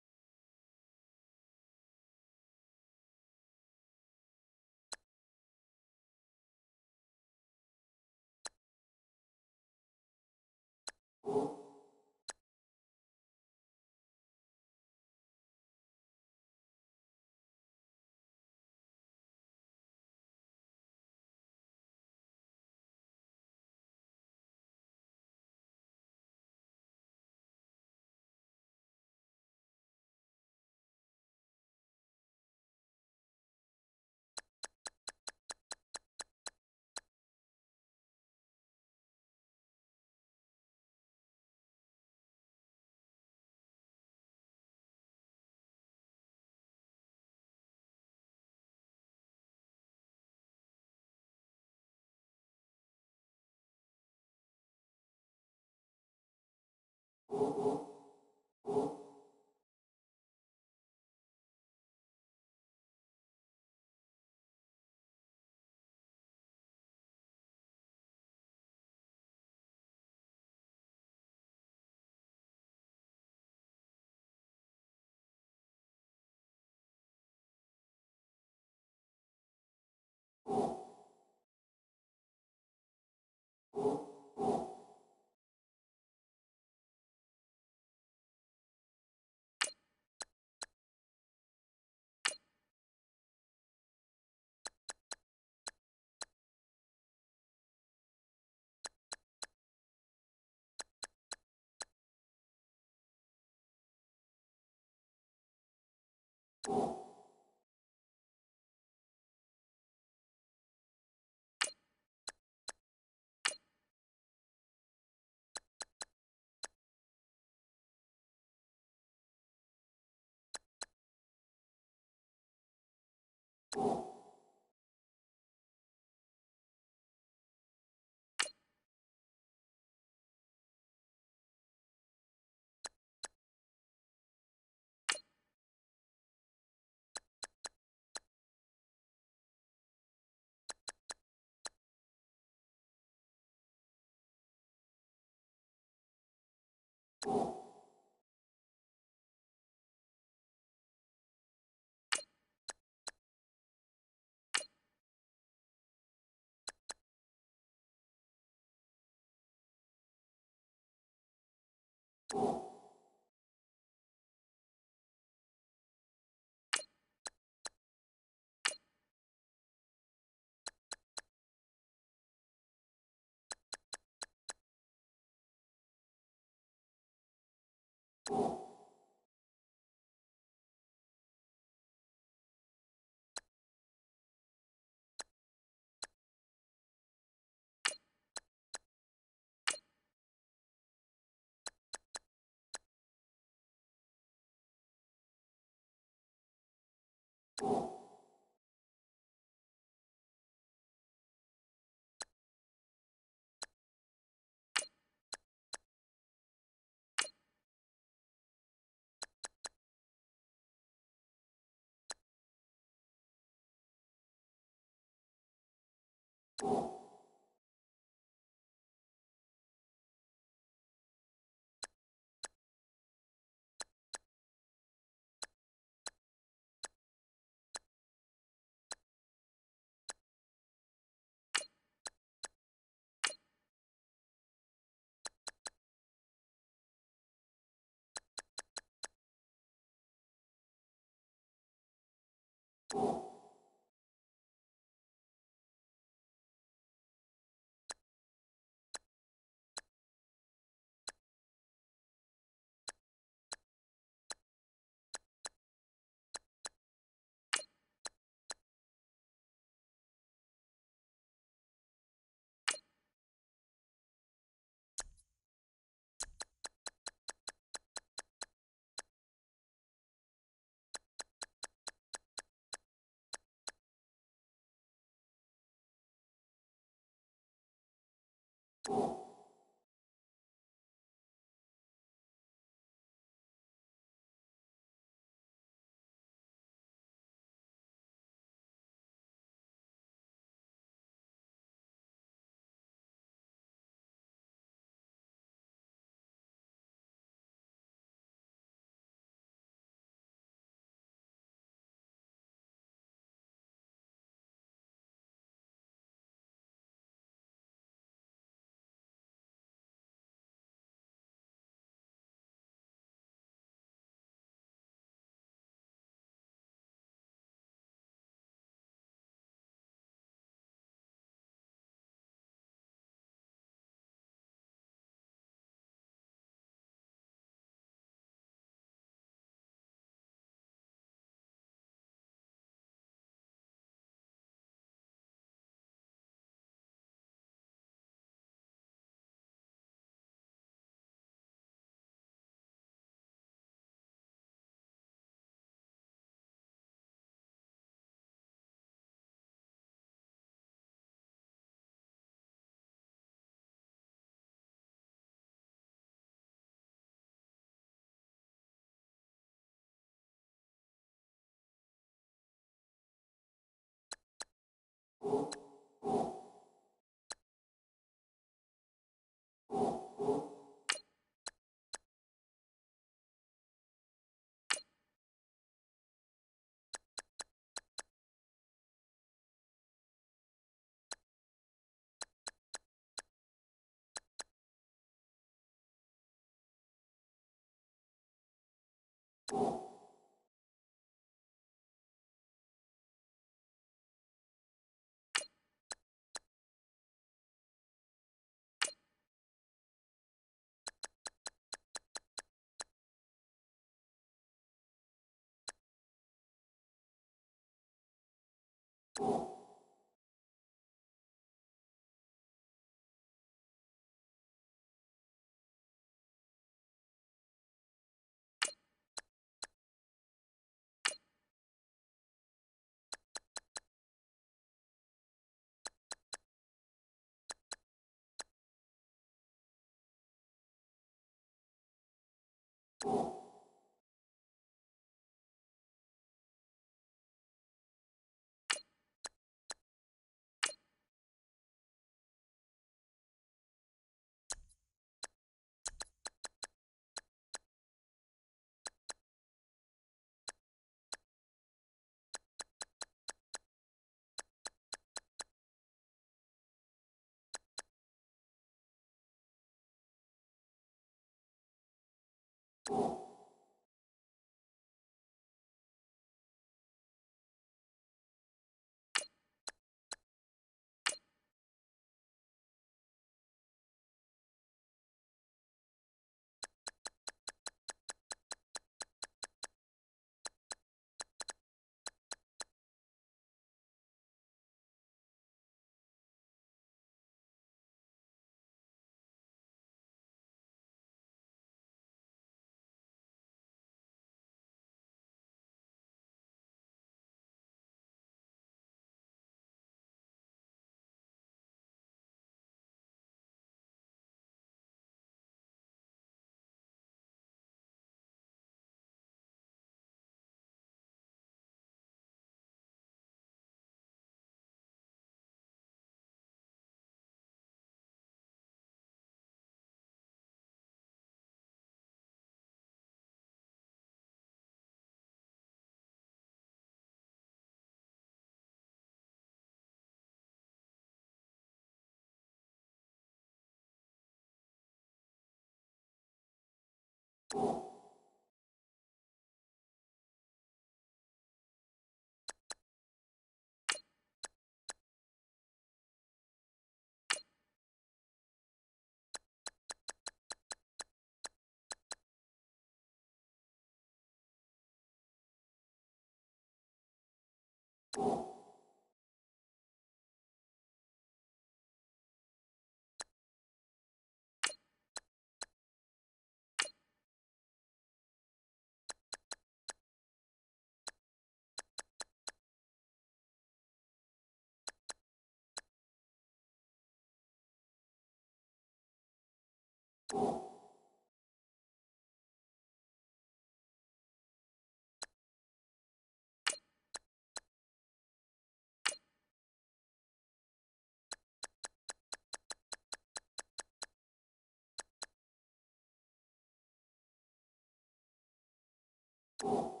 you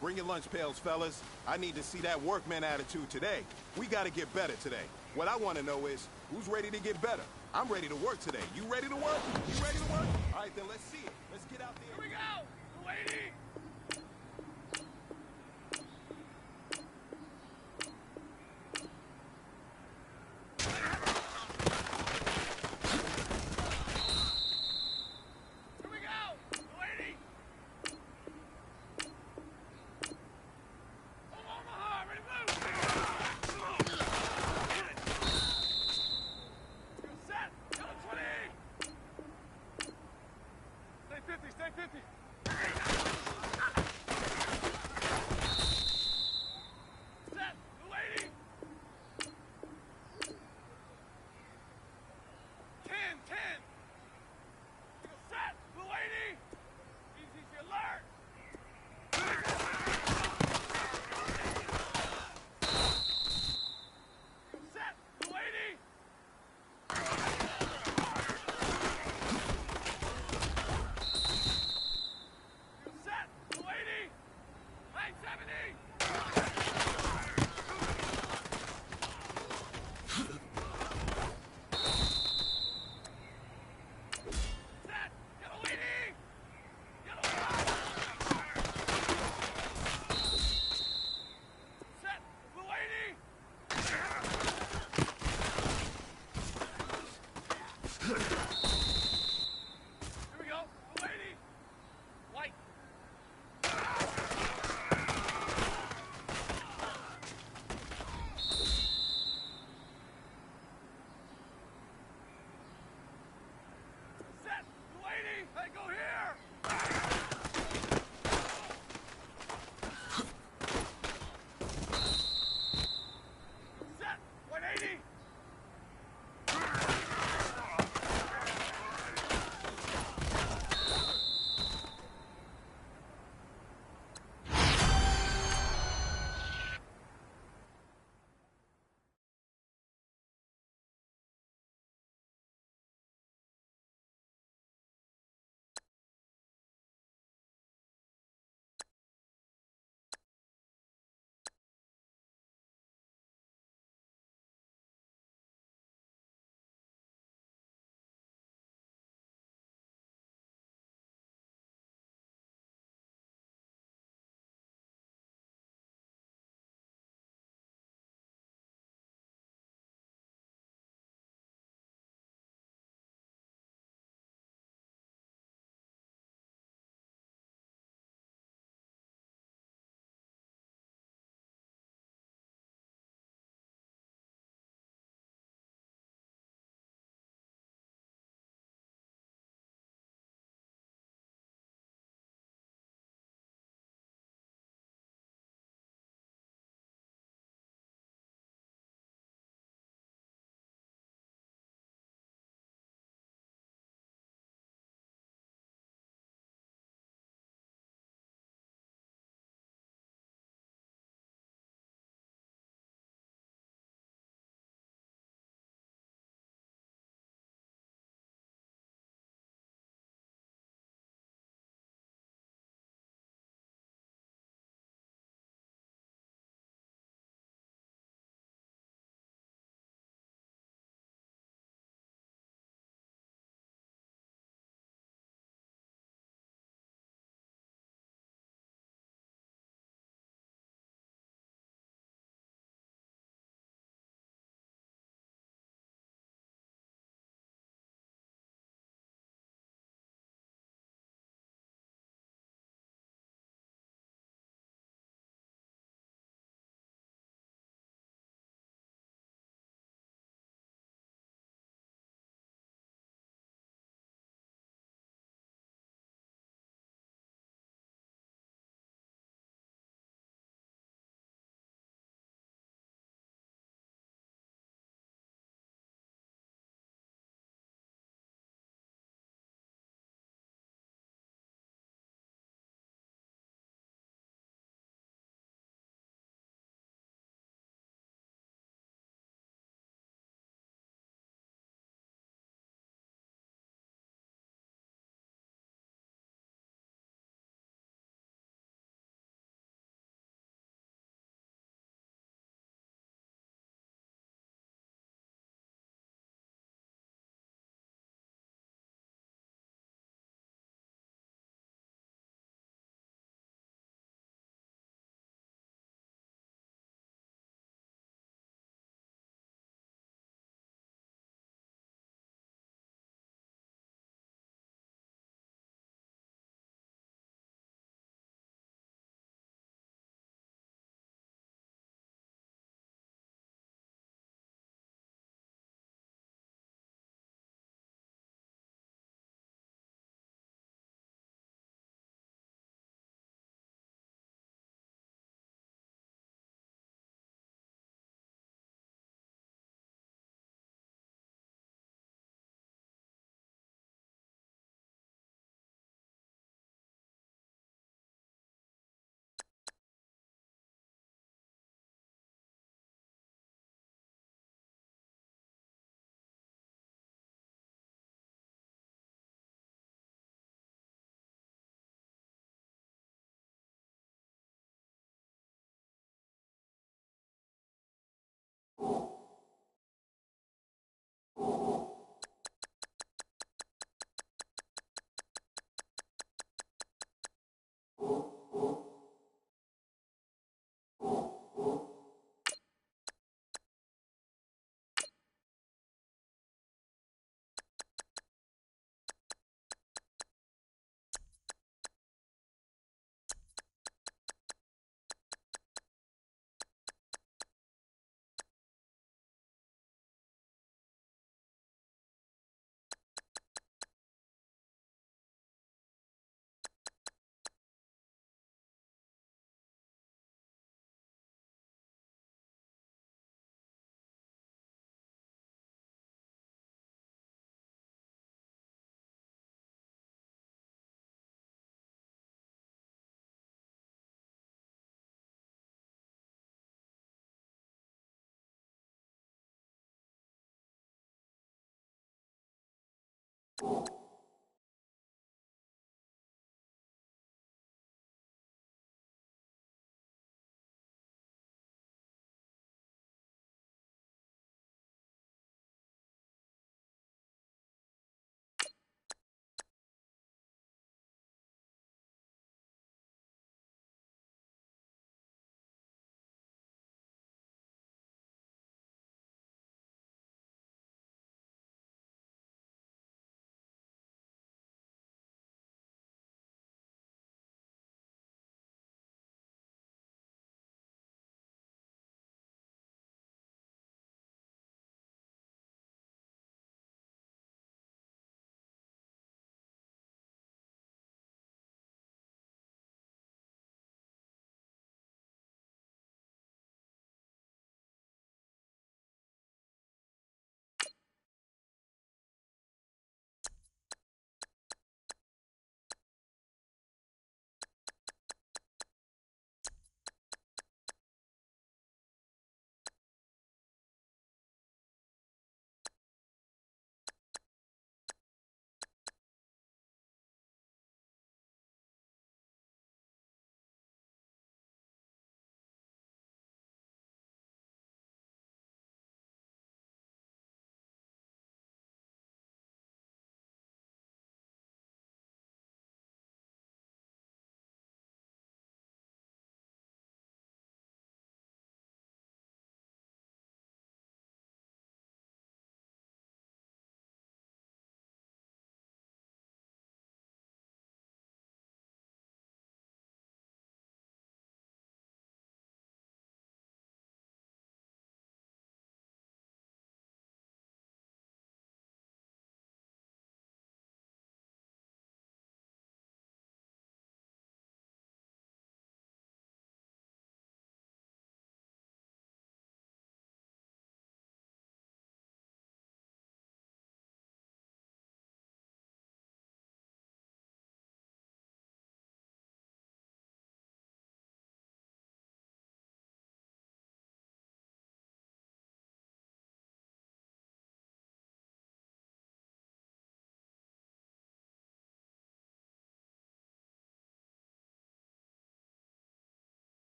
Bring your lunch pails, fellas. I need to see that workman attitude today. We got to get better today. What I want to know is, who's ready to get better? I'm ready to work today. You ready to work? You ready to work? All right, then let's see it. Let's get out there. Here we go! Lady! Here we go! Lady! Omaha, ready to move! Set! Yellow 20! Stay 50, stay 50!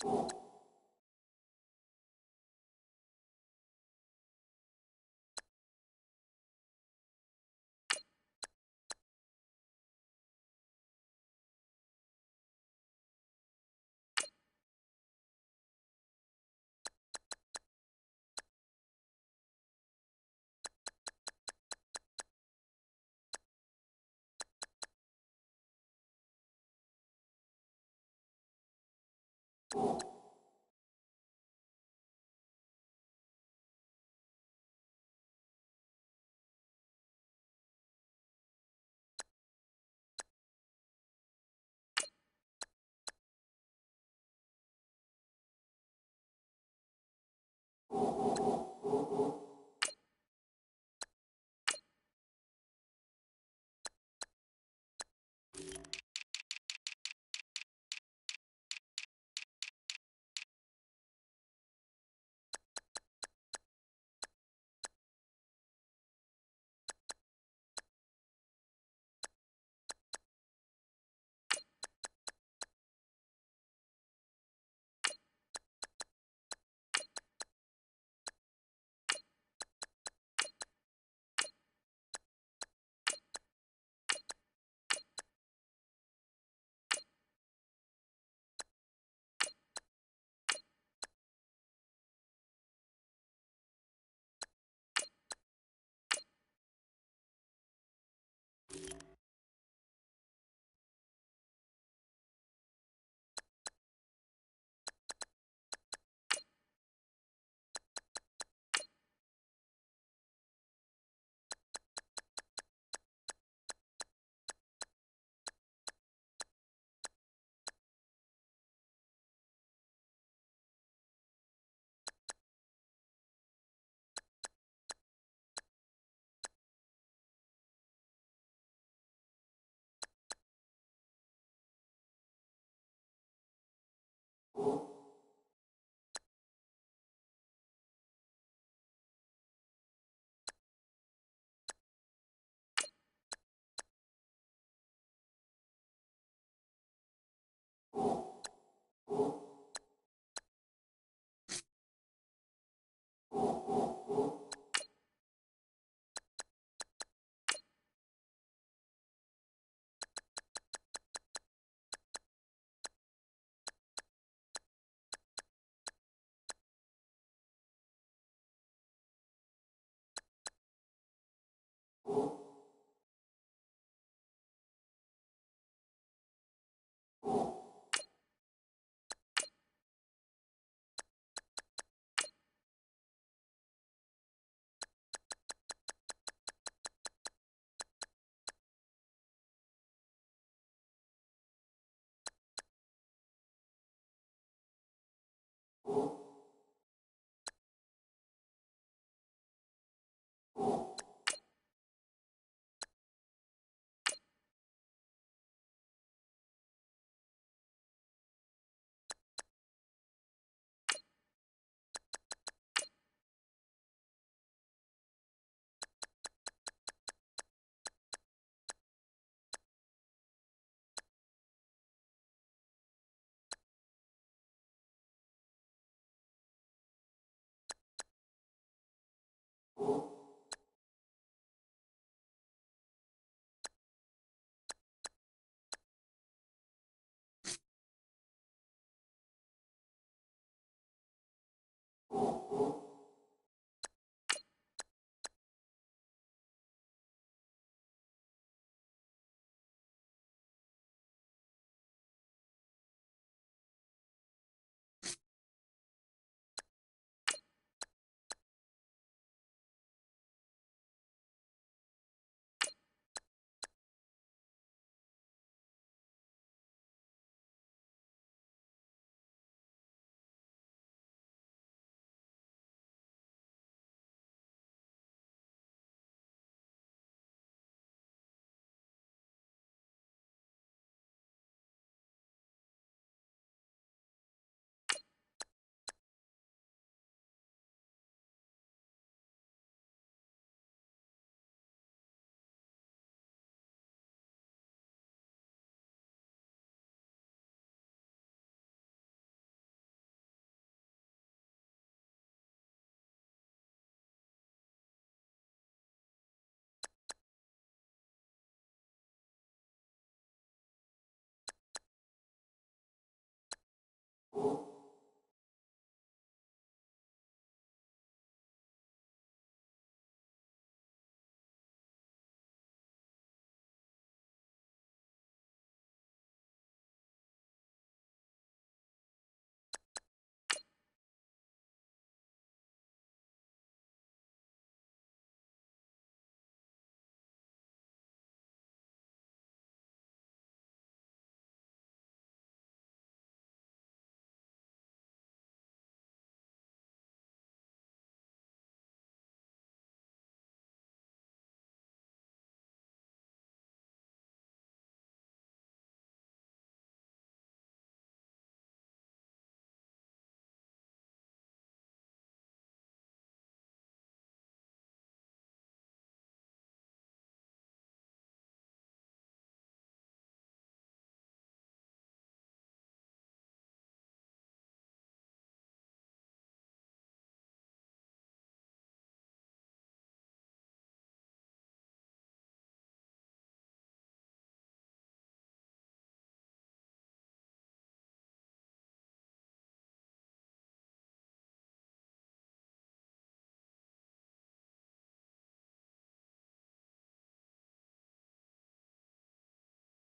you